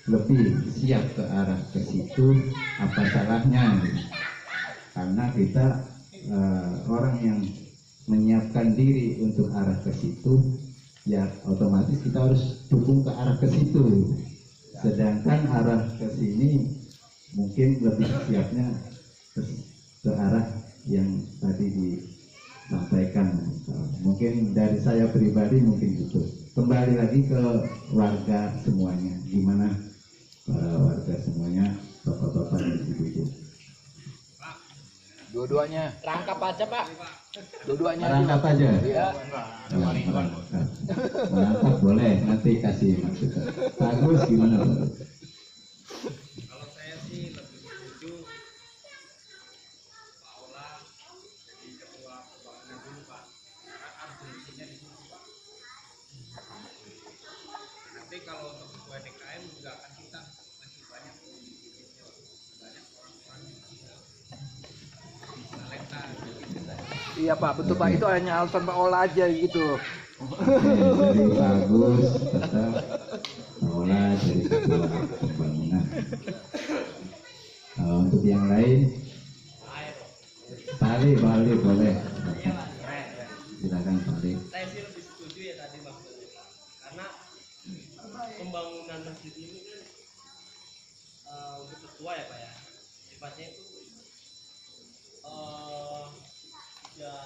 Speaker 1: lebih siap ke arah ke situ, apa salahnya? Karena kita orang yang menyiapkan diri untuk arah ke situ, ya otomatis kita harus dukung ke arah ke situ. Sedangkan arah ke sini mungkin lebih siapnya ke arah yang tadi disampaikan. Mungkin dari saya pribadi mungkin itu. Kembali lagi ke warga semuanya, gimana para warga semuanya, bapak-bapak dan ibu-ibu.
Speaker 5: Dua-duanya. Rangkap aja, Pak. Dua-duanya.
Speaker 1: Rangkap aja.
Speaker 5: Iya.
Speaker 1: Merangkap boleh, nanti kasih masukan. Bagus gimana Pak?
Speaker 3: Kalau saya sih lebih setuju Pak Ola jadi ketua pembangunan dulu Pak, karena urgensinya di situ Pak. Nanti kalau untuk ketua DKM juga akan kita masih banyak pemimpinnya, banyak orang-orang yang bisa disalehkan.
Speaker 7: Iya Pak, betul Pak, itu hanya alasan Pak Ola aja gitu.
Speaker 1: Jadi bagus, tetap Ola jadi ketua pembangunan. Untuk yang lain, Pali boleh. Silakan Pali.
Speaker 10: Saya sih lebih setuju ya tadi maksudnya, karena pembangunan masjid ini kan untuk ketua ya Pak ya, sifatnya itu ya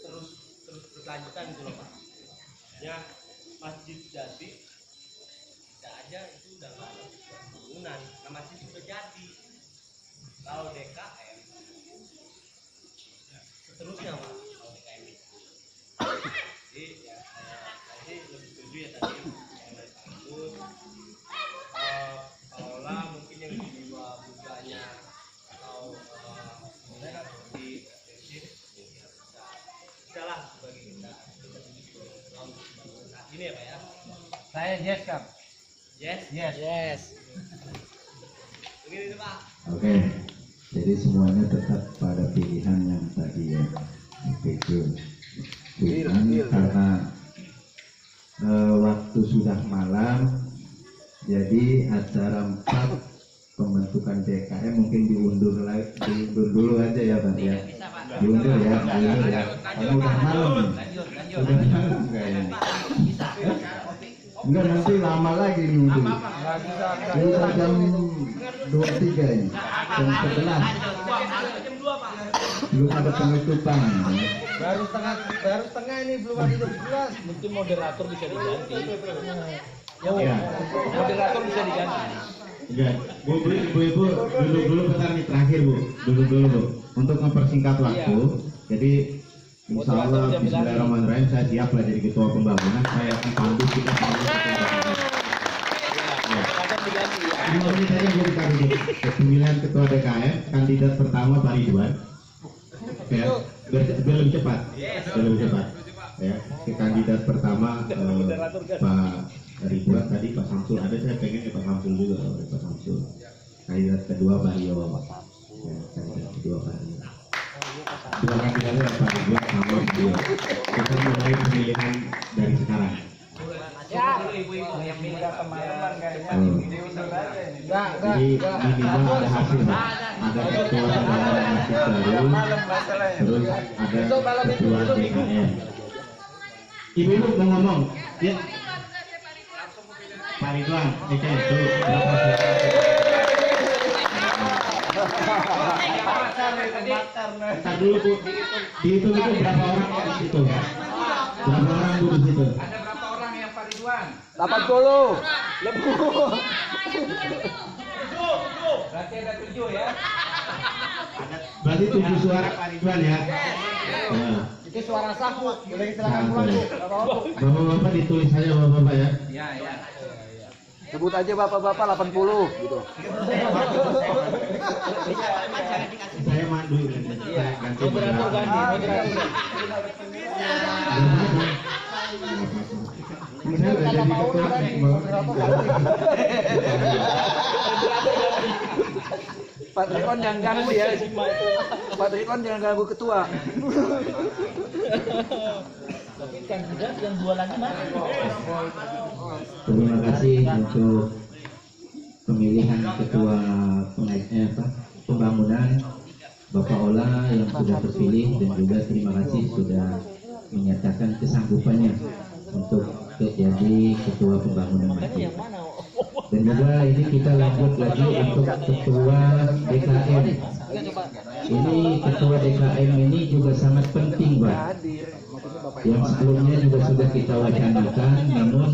Speaker 10: terus berkelanjutan gitu loh Pak. Ya masjid jadi tidak aja itu udah nggak ada pembangunan, nah masjid sudah jadi. Kalau DKM ya, seterusnya Pak, kalau DKM itu. Jadi ya saya sih lebih setuju ya tadi yang dari Pak Agus, Pak Ola mungkin yang di dua buganya atau di bisa lah bagi kita saat ini ya Pak ya.
Speaker 5: Saya yes, Kak.
Speaker 10: Yes. Begini itu Pak.
Speaker 1: Oke, jadi semuanya tetap pada pilihan yang tadi ya. Betul. Karena waktu sudah malam, jadi acara 4 pembentukan DKM mungkin diundur dulu aja ya Pak ya. Diundur ya. Karena udah malam. Udah malam kayaknya. Enggak, nanti lama lagi nunggu. Bisa jam 23 ini. Jam 11. Belum ada penutupan.
Speaker 5: Baru setengah ini belum ada 12.
Speaker 6: Mungkin moderator bisa diganti.
Speaker 1: Ya.
Speaker 6: Moderator bisa diganti.
Speaker 4: Enggak, ibu-ibu duduk dulu bentar nih terakhir Bu. Duduk dulu Bu. Untuk mempersingkat waktu. Jadi insya Allah Bismillahirrahmanirrahim saya siap lah jadi ketua pembangunan. Saya akan pandu kita Lima menit saja Bu kita duduk. Pemilihan ketua DKM kandidat pertama Pak Ridwan. Ya, biar lebih cepat. Ya, kandidat pertama Pak Ridwan tadi Pak Samsul ada, saya pengen ke Pak Samsul juga Pak Samsul. Kandidat kedua Pak Rio. Ya, kandidat kedua Pak Rio. Dua kandidatnya Pak Ridwan sama Rio. Kita mulai pemilihan dari sekarang.
Speaker 5: Ya, ibu-ibu yang pilih teman-teman kayaknya diundur aja ini.
Speaker 4: Jadi minimal ada hasil Pak. Ada ketua pembangunan masjid baru, terus ada ketua DKM. Ibu-ibu mau ngomong, ya. Pak Ridwan, oke, tuh. Ntar dulu Bu, dihitung itu berapa orang di situ? Berapa orang Bu di situ?
Speaker 5: Ada berapa orang yang Pak Ridwan?
Speaker 7: 80.
Speaker 5: Berarti ada 7 ya.
Speaker 4: Berarti 7 suara Pak Ridwan ya. Ya.
Speaker 7: Itu suara sah Bu. Boleh silakan pulang Bu. Enggak apa-apa Bu.
Speaker 4: Bapak-bapak ditulis saja Bapak-bapak ya.
Speaker 5: Iya.
Speaker 7: Sebut aja bapak-bapak 80 gitu.
Speaker 4: Saya mandu. Iya. nanti
Speaker 5: Moderator ganti, moderator.
Speaker 4: Saya udah jadi ketua.
Speaker 7: Pak Rikon jangan ganggu ya. Pak Rikon jangan ganggu ketua.
Speaker 5: Tapi kandidat yang jualannya mana?
Speaker 1: Terima kasih untuk pemilihan ketua pembangunan Bapak Ola yang sudah terpilih, dan juga terima kasih sudah menyatakan kesanggupannya untuk jadi ketua pembangunan nanti. Dan juga ini kita lanjut lagi untuk ketua DKM. Ini ketua DKM ini juga sangat penting, Pak. Yang sebelumnya juga sudah kita wacanakan, namun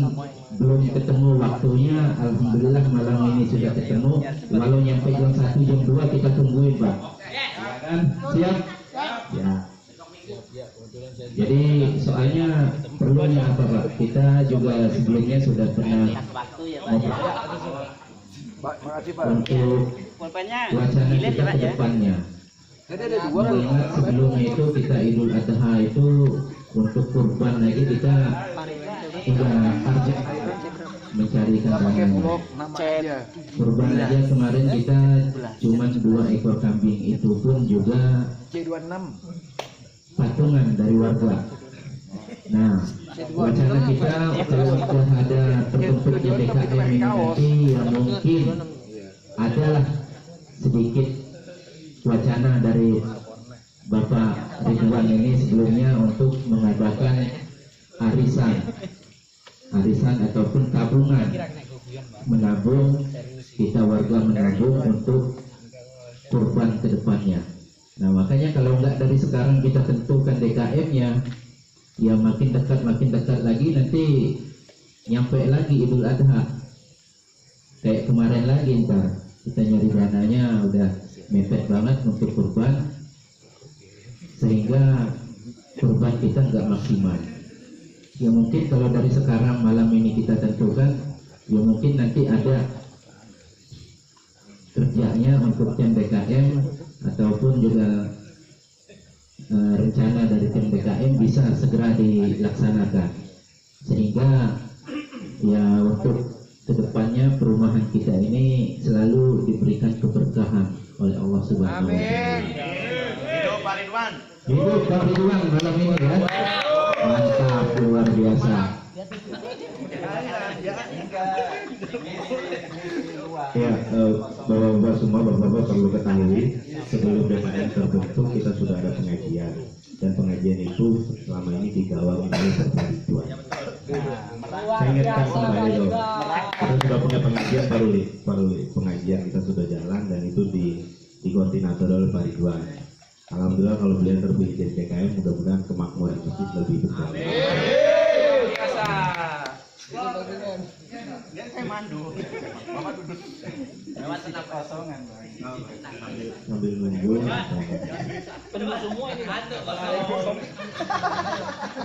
Speaker 1: belum ketemu waktunya. Alhamdulillah malam ini sudah ketemu. Walau nyampe jam 1 jam 2 kita tungguin, Pak. Kan? Siap? Ya. Jadi soalnya perlunya apa, Pak? Kita juga sebelumnya sudah pernah untuk wacana kita ke depannya. Mengingat sebelumnya itu kita Idul Adha itu untuk kurban lagi kita sudah target mencarikan dananya. Kurban aja kemarin kita cuma 2 ekor kambing, itu pun juga patungan dari warga. Nah, wacana kita kalau sudah ada terbentuknya DKM ini nanti yang mungkin adalah sedikit wacana dari Bapak Ridwan ini sebelumnya untuk mengadakan arisan ataupun tabungan, menabung, kita warga menabung untuk kurban ke depannya. Nah, makanya kalau nggak dari sekarang kita tentukan DKM-nya, ya makin dekat lagi nanti nyampe lagi Idul Adha. Kayak kemarin lagi ntar kita nyari dananya udah mepet banget untuk kurban, sehingga kurban kita nggak maksimal. Ya mungkin kalau dari sekarang malam ini kita tentukan, ya mungkin nanti ada kerjanya untuk tim DKM ataupun juga rencana dari tim DKM bisa segera dilaksanakan, sehingga ya untuk kedepannya perumahan kita ini selalu diberikan keberkahan oleh Allah Subhanahu wa Ta'ala.
Speaker 8: Hidup Pak Ridwan.
Speaker 1: Hidup Pak Ridwan malam ini ya. Mantap, luar biasa. Ya, Bapak-bapak semua, Bapak-bapak perlu ketahui, sebelum DKM terbentuk kita sudah ada pengajian, dan pengajian itu selama ini digawal oleh Bapak Ridwan. Saya ingatkan kembali loh, kita sudah punya pengajian baru pengajian kita sudah jalan, dan itu dikoordinator oleh Pak Ridwan. Alhamdulillah kalau beliau terpilih jadi DKM, mudah-mudahan kemakmuran masjid lebih besar.
Speaker 8: Dia saya mandu. Bapak duduk. Lewat senap kosongan, Bang.
Speaker 1: Sambil nunggu.
Speaker 5: Penuh semua ini.
Speaker 10: Kosong.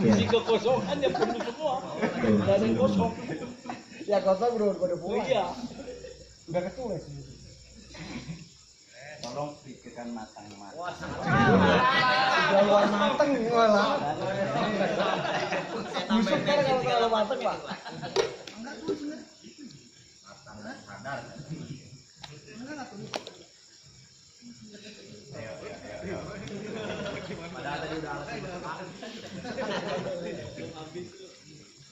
Speaker 10: Isi kekosongan ya penuh semua. Tidak ada yang kosong.
Speaker 7: Ya kosong bro, pada
Speaker 10: Oh iya.
Speaker 7: udah ketulis.
Speaker 8: Tolong pikirkan matang-matang.
Speaker 10: Wah, sangat.
Speaker 7: Udah luar mateng malah. Busuk kan kalau mateng, Pak.
Speaker 8: Sadar. Ayo. Padahal tadi udah alasan.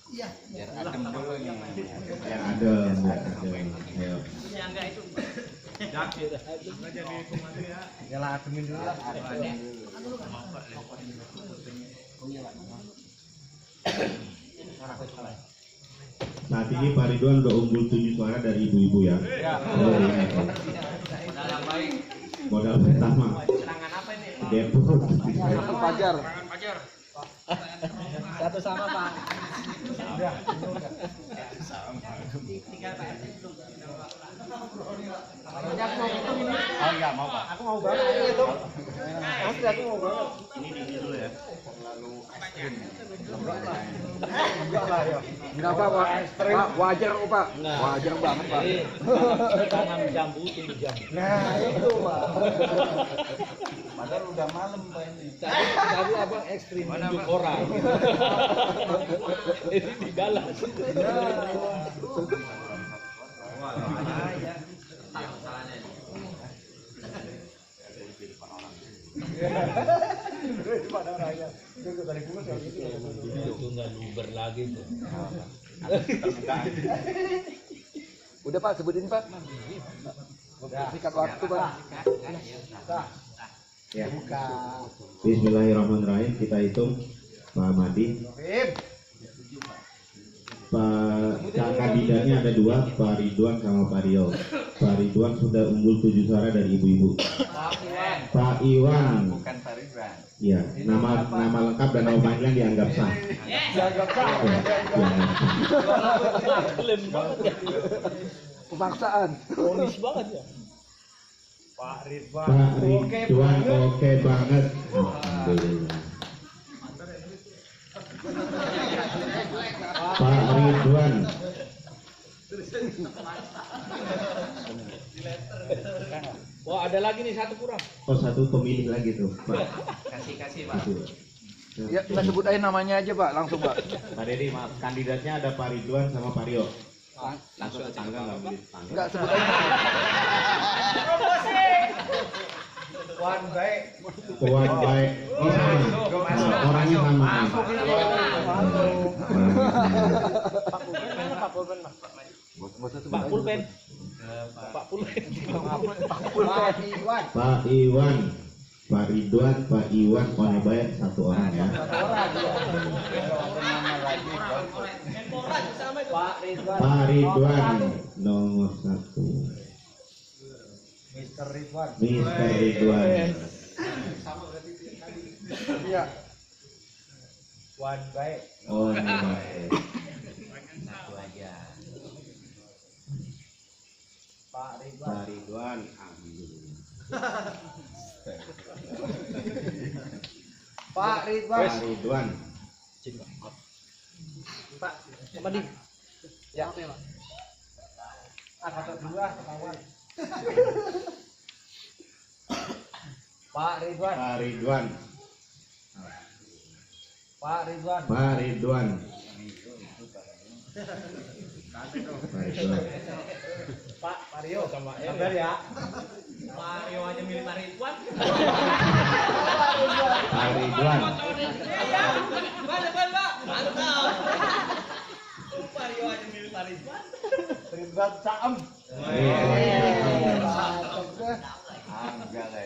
Speaker 8: Iya. Biar adem dulu nih.
Speaker 1: Yang ada. Ayo.
Speaker 10: Yang enggak itu.
Speaker 7: Ya lah ademin dulu lah.
Speaker 4: Saat ini Pak Ridwan udah unggul 7 suara dari ibu-ibu ya.
Speaker 8: Modal yang baik.
Speaker 4: Modal pertama.
Speaker 8: Serangan apa ini?
Speaker 4: Depok.
Speaker 7: Pajar.
Speaker 8: Serangan Pajar.
Speaker 7: Satu sama, Pak. Udah.
Speaker 8: Oh enggak mau, Pak.
Speaker 7: Aku mau banget itu. Asli aku mau banget.
Speaker 8: Ini dulu ya. Terlalu ekstrim.
Speaker 7: Enggak lah ya. Enggak apa, Pak. Pak, wajar kok, Pak. Wajar banget, Pak.
Speaker 5: Tanam jambu, tumbuh jambu.
Speaker 7: Nah, itu, Pak.
Speaker 5: Padahal udah malam Pak ini. Tadi abang ekstrim nunjuk orang.
Speaker 6: Ini dibalas. Itu nggak luber lagi tuh.
Speaker 7: Udah Pak, sebutin Pak. Sikat waktu Pak.
Speaker 4: Ya. Bismillahirrahmanirrahim, kita hitung Pak Madi. Pak kandidatnya ada dua, Pak Ridwan sama Pak Rio. Pak Ridwan sudah unggul 7 suara dari ibu-ibu. Pak Iwan.
Speaker 8: Bukan Pak Ridwan.
Speaker 4: Ya, nama lengkap dan nama panggilan dianggap sah.
Speaker 5: Dianggap sah.
Speaker 6: Klaim banget ya.
Speaker 7: Pemaksaan.
Speaker 6: Ponis banget ya.
Speaker 5: Pak Ridwan.
Speaker 4: Pak Ridwan oke banget. Alhamdulillah. Pak Ridwan.
Speaker 6: Wah, ada lagi nih satu kurang.
Speaker 4: Oh, satu pemilih lagi tuh, Pak.
Speaker 8: Kasih Pak.
Speaker 7: Ya, kita sebut aja namanya aja Pak, langsung Pak.
Speaker 4: Pak Dedi, maaf, kandidatnya ada Pak Ridwan sama Pak Rio.
Speaker 8: Langsung aja
Speaker 4: Tangga nggak boleh tangga.
Speaker 7: Enggak sebut aja.
Speaker 5: Wan baik.
Speaker 4: Kuat baik. Oh, sama. Nah, orangnya sama.
Speaker 6: Pak Pulpen. Pak Pulpen.
Speaker 4: Pak Iwan, Pak Ridwan, Pak Iwan, Kone baik satu orang ya. Pak Ridwan nomor 1.
Speaker 5: Mr. Ridwan.
Speaker 4: Mr. Ridwan.
Speaker 5: Iya. Wan baik.
Speaker 4: Oh, baik.
Speaker 8: Satu aja.
Speaker 5: Pak Ridwan.
Speaker 4: Pak Ridwan, alhamdulillah.
Speaker 5: Pak Ridwan.
Speaker 4: Pak Ridwan.
Speaker 5: Pak Madi. Ya. Satu dua kawan. Pak Ridwan.
Speaker 4: Pak Ridwan.
Speaker 5: Pak Ridwan.
Speaker 4: Pak Ridwan.
Speaker 5: Pak Mario sama sabar ya.
Speaker 10: Pak Rio aja milih Pak Ridwan.
Speaker 4: Pak Ridwan.
Speaker 10: Mana Pak? Mantap. Pak Rio aja milih Pak Ridwan.
Speaker 5: Ridwan Saem.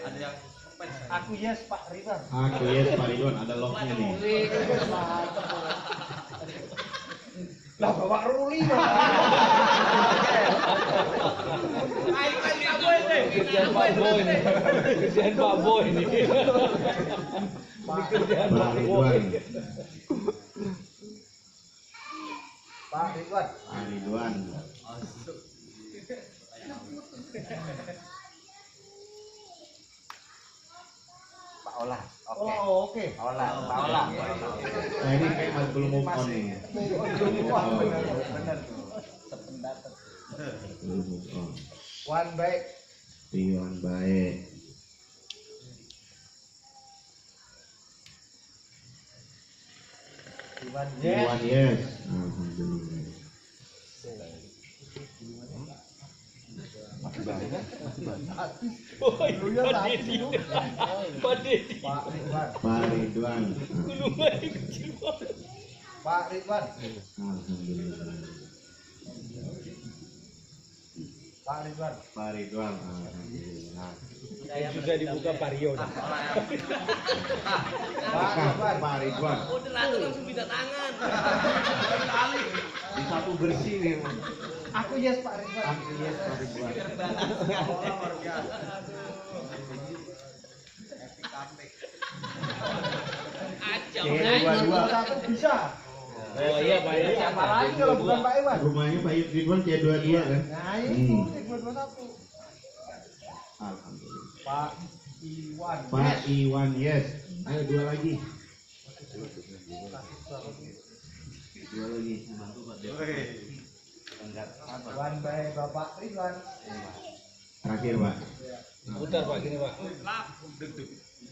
Speaker 8: Ada yang
Speaker 5: Aku yes Pak Ridwan.
Speaker 4: Aku yes Pak Ridwan, ada locknya nih.
Speaker 5: Lah bawa ruli.
Speaker 6: Kerjaan Pak Boy nih. Kerjaan Pak Boy nih. Ini kerjaan
Speaker 4: Pak
Speaker 6: Pak Boy.
Speaker 4: Ridwan.
Speaker 5: Pak Ridwan.
Speaker 4: Pak Ridwan.
Speaker 8: Pak Olah. Oke.
Speaker 5: Oh, oke.
Speaker 8: Olah, Pak Olah.
Speaker 4: Nah, ini kayak masih belum move on nih.
Speaker 5: Benar tuh. Sependapat.
Speaker 4: Belum move on.
Speaker 5: Wan baik.
Speaker 4: Ridwan baik.
Speaker 5: Ridwan
Speaker 4: Ridwan yes. Alhamdulillah.
Speaker 6: Oh, Pak Dedi. Pak Dedi.
Speaker 5: Pak Ridwan.
Speaker 4: Pak Ridwan.
Speaker 6: Gulungannya kecil banget.
Speaker 5: Pak Ridwan.
Speaker 4: Alhamdulillah.
Speaker 5: Pak Ridwan.
Speaker 4: Pak Ridwan. Alhamdulillah.
Speaker 6: Sudah dibuka Pak Rio.
Speaker 5: Pak Ridwan.
Speaker 4: Pak Ridwan.
Speaker 10: Moderator langsung minta tangan.
Speaker 4: Di satu bersih nih.
Speaker 5: Aku yes Pak Ridwan.
Speaker 4: Aku yes Pak Ridwan.
Speaker 10: Acau.
Speaker 5: Satu bisa.
Speaker 6: Oh iya Pak ya.
Speaker 5: Siapa lagi kalau bukan Pak Iwan?
Speaker 4: Rumahnya Pak Ridwan kayak dua-dua kan?
Speaker 5: Nah itu dua satu.
Speaker 4: Alhamdulillah.
Speaker 5: Pak Iwan.
Speaker 4: Pak Iwan yes. Ayo dua lagi. Dua lagi.
Speaker 5: Wan baik Bapak Ridwan.
Speaker 4: Terakhir Pak.
Speaker 6: Putar Pak gini Pak.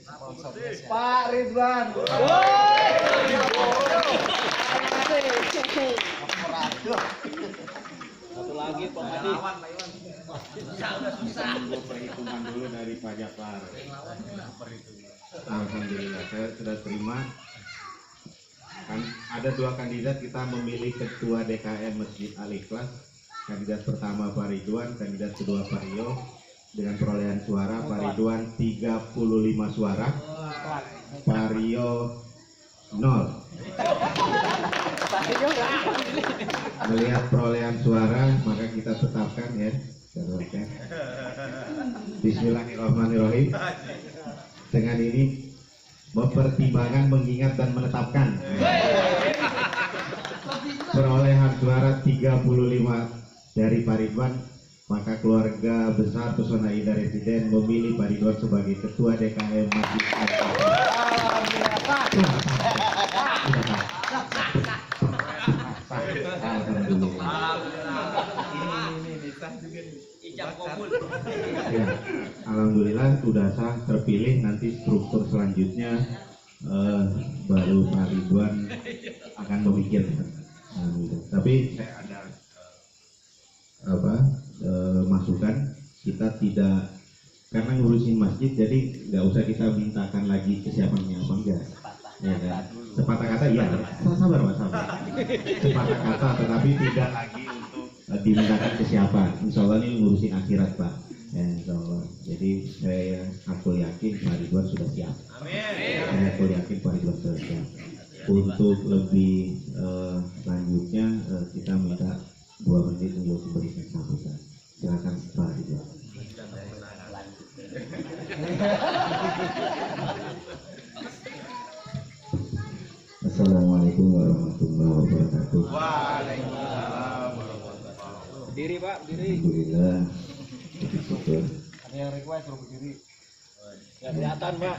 Speaker 5: Pak Ridwan.
Speaker 10: Satu lagi Pak Madi.
Speaker 4: Perhitungan dulu dari Pak Jafar. Alhamdulillah saya sudah terima. Kan ada 2 kandidat, kita memilih ketua DKM Masjid Al-Ikhlas. Kandidat pertama Pak Ridwan, kandidat kedua Pak Rio. Dengan perolehan suara Pak Ridwan 35 suara, Pak Rio 0. Melihat perolehan suara maka kita tetapkan ya. Bismillahirrahmanirrahim. Dengan ini mempertimbangkan, mengingat dan menetapkan perolehan suara 35 dari Pak Ridwan, maka keluarga besar Pesona Indah Residen memilih Pak Ridwan sebagai ketua DKM Masjid Ya, alhamdulillah sudah sah, terpilih. Nanti struktur selanjutnya baru Pak Ridwan akan memikirkan. Tapi saya ada masukan, kita tidak, karena ngurusin masjid jadi nggak usah kita mintakan lagi kesiapannya apa enggak ya kan? Sepatah kata ya, sabar Mas, sabar. Sepatah kata tetapi tidak lagi untuk dimintakan kesiapan. Insya Allah ini ngurusin akhirat Pak ya, insya Allah. Jadi saya aku yakin Pak Ridwan sudah siap. Saya aku yakin Pak Ridwan sudah siap. Untuk lebih lanjutnya kita minta 2 menit untuk memberikan sambutan. Silakan Pak Ridwan. Assalamualaikum warahmatullahi wabarakatuh.
Speaker 3: Waalaikumsalam warahmatullahi wabarakatuh.
Speaker 5: Berdiri Pak, berdiri.
Speaker 4: Alhamdulillah. Puji syukur.
Speaker 5: Ada yang request suruh berdiri. Nggak kelihatan Pak.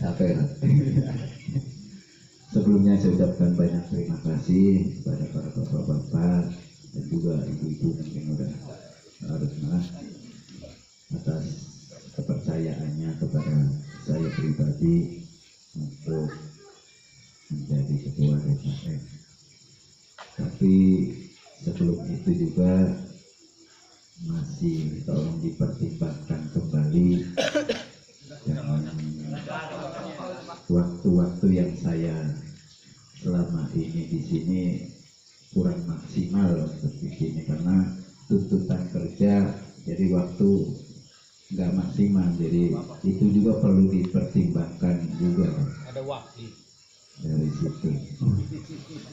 Speaker 4: Apa ya? Sebelumnya saya ucapkan banyak terima kasih kepada para bapak-bapak dan juga ibu-ibu mungkin udah harus atas kepercayaannya kepada saya pribadi untuk menjadi ketua DKM. Tapi sebelum itu juga masih tolong dipertimbangkan kembali dengan waktu-waktu yang saya selama ini di sini kurang maksimal seperti ini karena tuntutan kerja, jadi waktu nggak maksimal, jadi itu juga perlu dipertimbangkan juga.
Speaker 10: Ada waktu.
Speaker 4: Dari situ.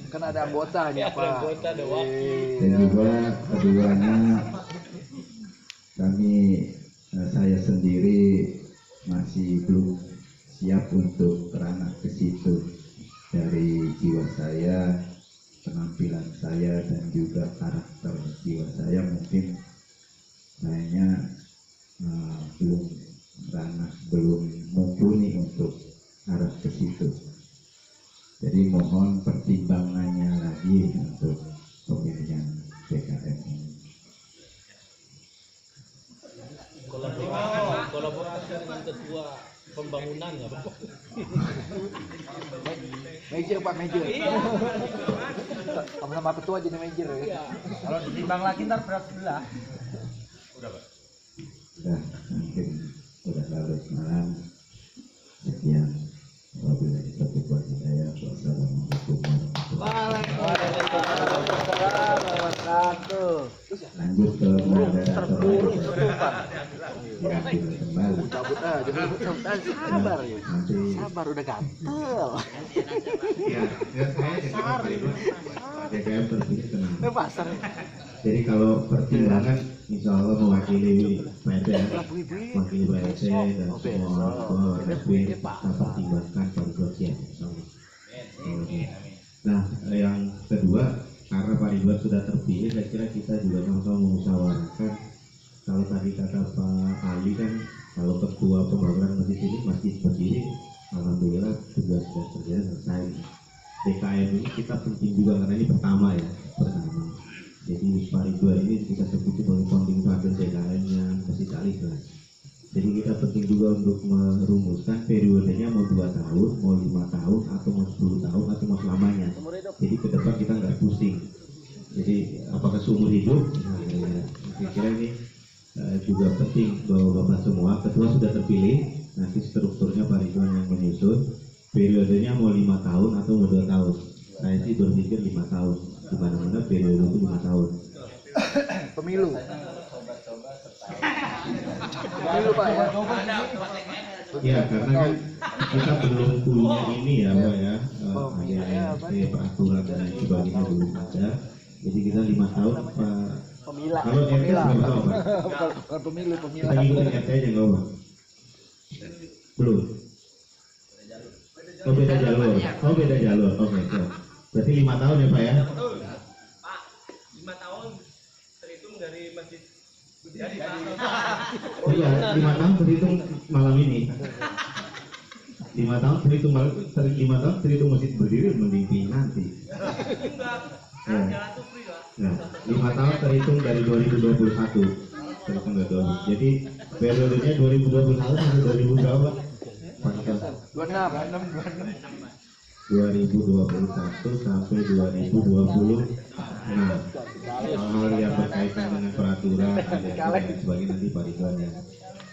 Speaker 5: Kan ada anggotanya Pak.
Speaker 10: Anggota ada waktu.
Speaker 4: Dan juga keduanya saya sendiri masih belum siap untuk ranah ke situ. Dari jiwa saya, penampilan saya dan juga karakter jiwa saya mungkin kayaknya belum mumpuni untuk arah ke situ. Jadi mohon pertimbangannya lagi untuk pemilihan DKM ini.
Speaker 10: Kolaborasi dengan ketua pembangunan nggak Pak?
Speaker 5: Major Pak, major. Sama-sama ketua jadi major ya. Kalau ditimbang lagi ntar berat sebelah.
Speaker 4: Sudah mungkin sudah larut malam. Sekian. Wabillahi taufiq wal hidayah. Wassalamualaikum warahmatullahi
Speaker 5: wabarakatuh.
Speaker 4: Lanjut ke moderator. Diambil kembali.
Speaker 5: Cabut aja, sabar ya. Sabar udah gatel.
Speaker 4: Ya saya DKM terpilih tenang.
Speaker 5: Pasar.
Speaker 4: Jadi kalau pertimbangan insya Allah mewakili PT, mewakili PT dan semua tapi kita pertimbangkan pada sosial insya Allah. Nah yang kedua, karena Pak Ridwan sudah terpilih, saya kira kita juga sama-sama mengusahakan. Kalau tadi kata Pak Ali kan, kalau ketua pembangunan masjid ini masjid berdiri, alhamdulillah tugas kerja selesai. DKM ini kita penting juga karena ini pertama. Jadi Pak Ridwan ini kita sebut sebagai founding father DKM-nya Masjid Al-Ikhlas. Jadi kita penting juga untuk merumuskan periodenya mau 2 tahun, mau 5 tahun, atau mau 10 tahun, atau mau selamanya. Jadi ke depan kita nggak pusing. Jadi apakah seumur hidup? Nah, saya kira ini juga penting bahwa Bapak semua, ketua sudah terpilih, nanti strukturnya Pak Ridwan yang menyusun. Periodenya mau 5 tahun atau mau 2 tahun. Saya sih berpikir 5 tahun. Di mana-mana periode itu 5 tahun.
Speaker 7: Pemilu. Pemilu Pak ya.
Speaker 4: Ya, karena kan kita belum punya ini ya Pak ya, peraturan dan sebagainya belum ada. Jadi kita 5 tahun Pak.
Speaker 7: Pemilah.
Speaker 4: Kalau RT berapa tahun Pak?
Speaker 7: Bukan pemilu, pemilah.
Speaker 4: Kita ngikutin RT aja nggak Pak? Belum. Oh beda jalur. Oh beda jalur. Oke. Berarti 5 tahun ya Pak ya?
Speaker 10: Betul. Pak, 5 tahun terhitung dari masjid jadi Pak.
Speaker 4: Oh iya, 5 tahun terhitung malam ini. 5 tahun terhitung 5 tahun terhitung masjid berdiri mending nanti.
Speaker 10: Enggak.
Speaker 4: Ya.
Speaker 10: Jalan tuh free lah.
Speaker 4: Nah, 5 tahun terhitung dari 2021. Terhitung dari 2020. Jadi periodenya 2021 sampai 2000 berapa? Pakai 2021 sampai 2020. Nah, hal-hal yang berkaitan dengan peraturan dan sebagainya nanti Pak Ridwan yang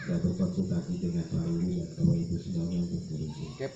Speaker 4: berkonsultasi dengan Pak Ruli dan Bapak Ibu semuanya untuk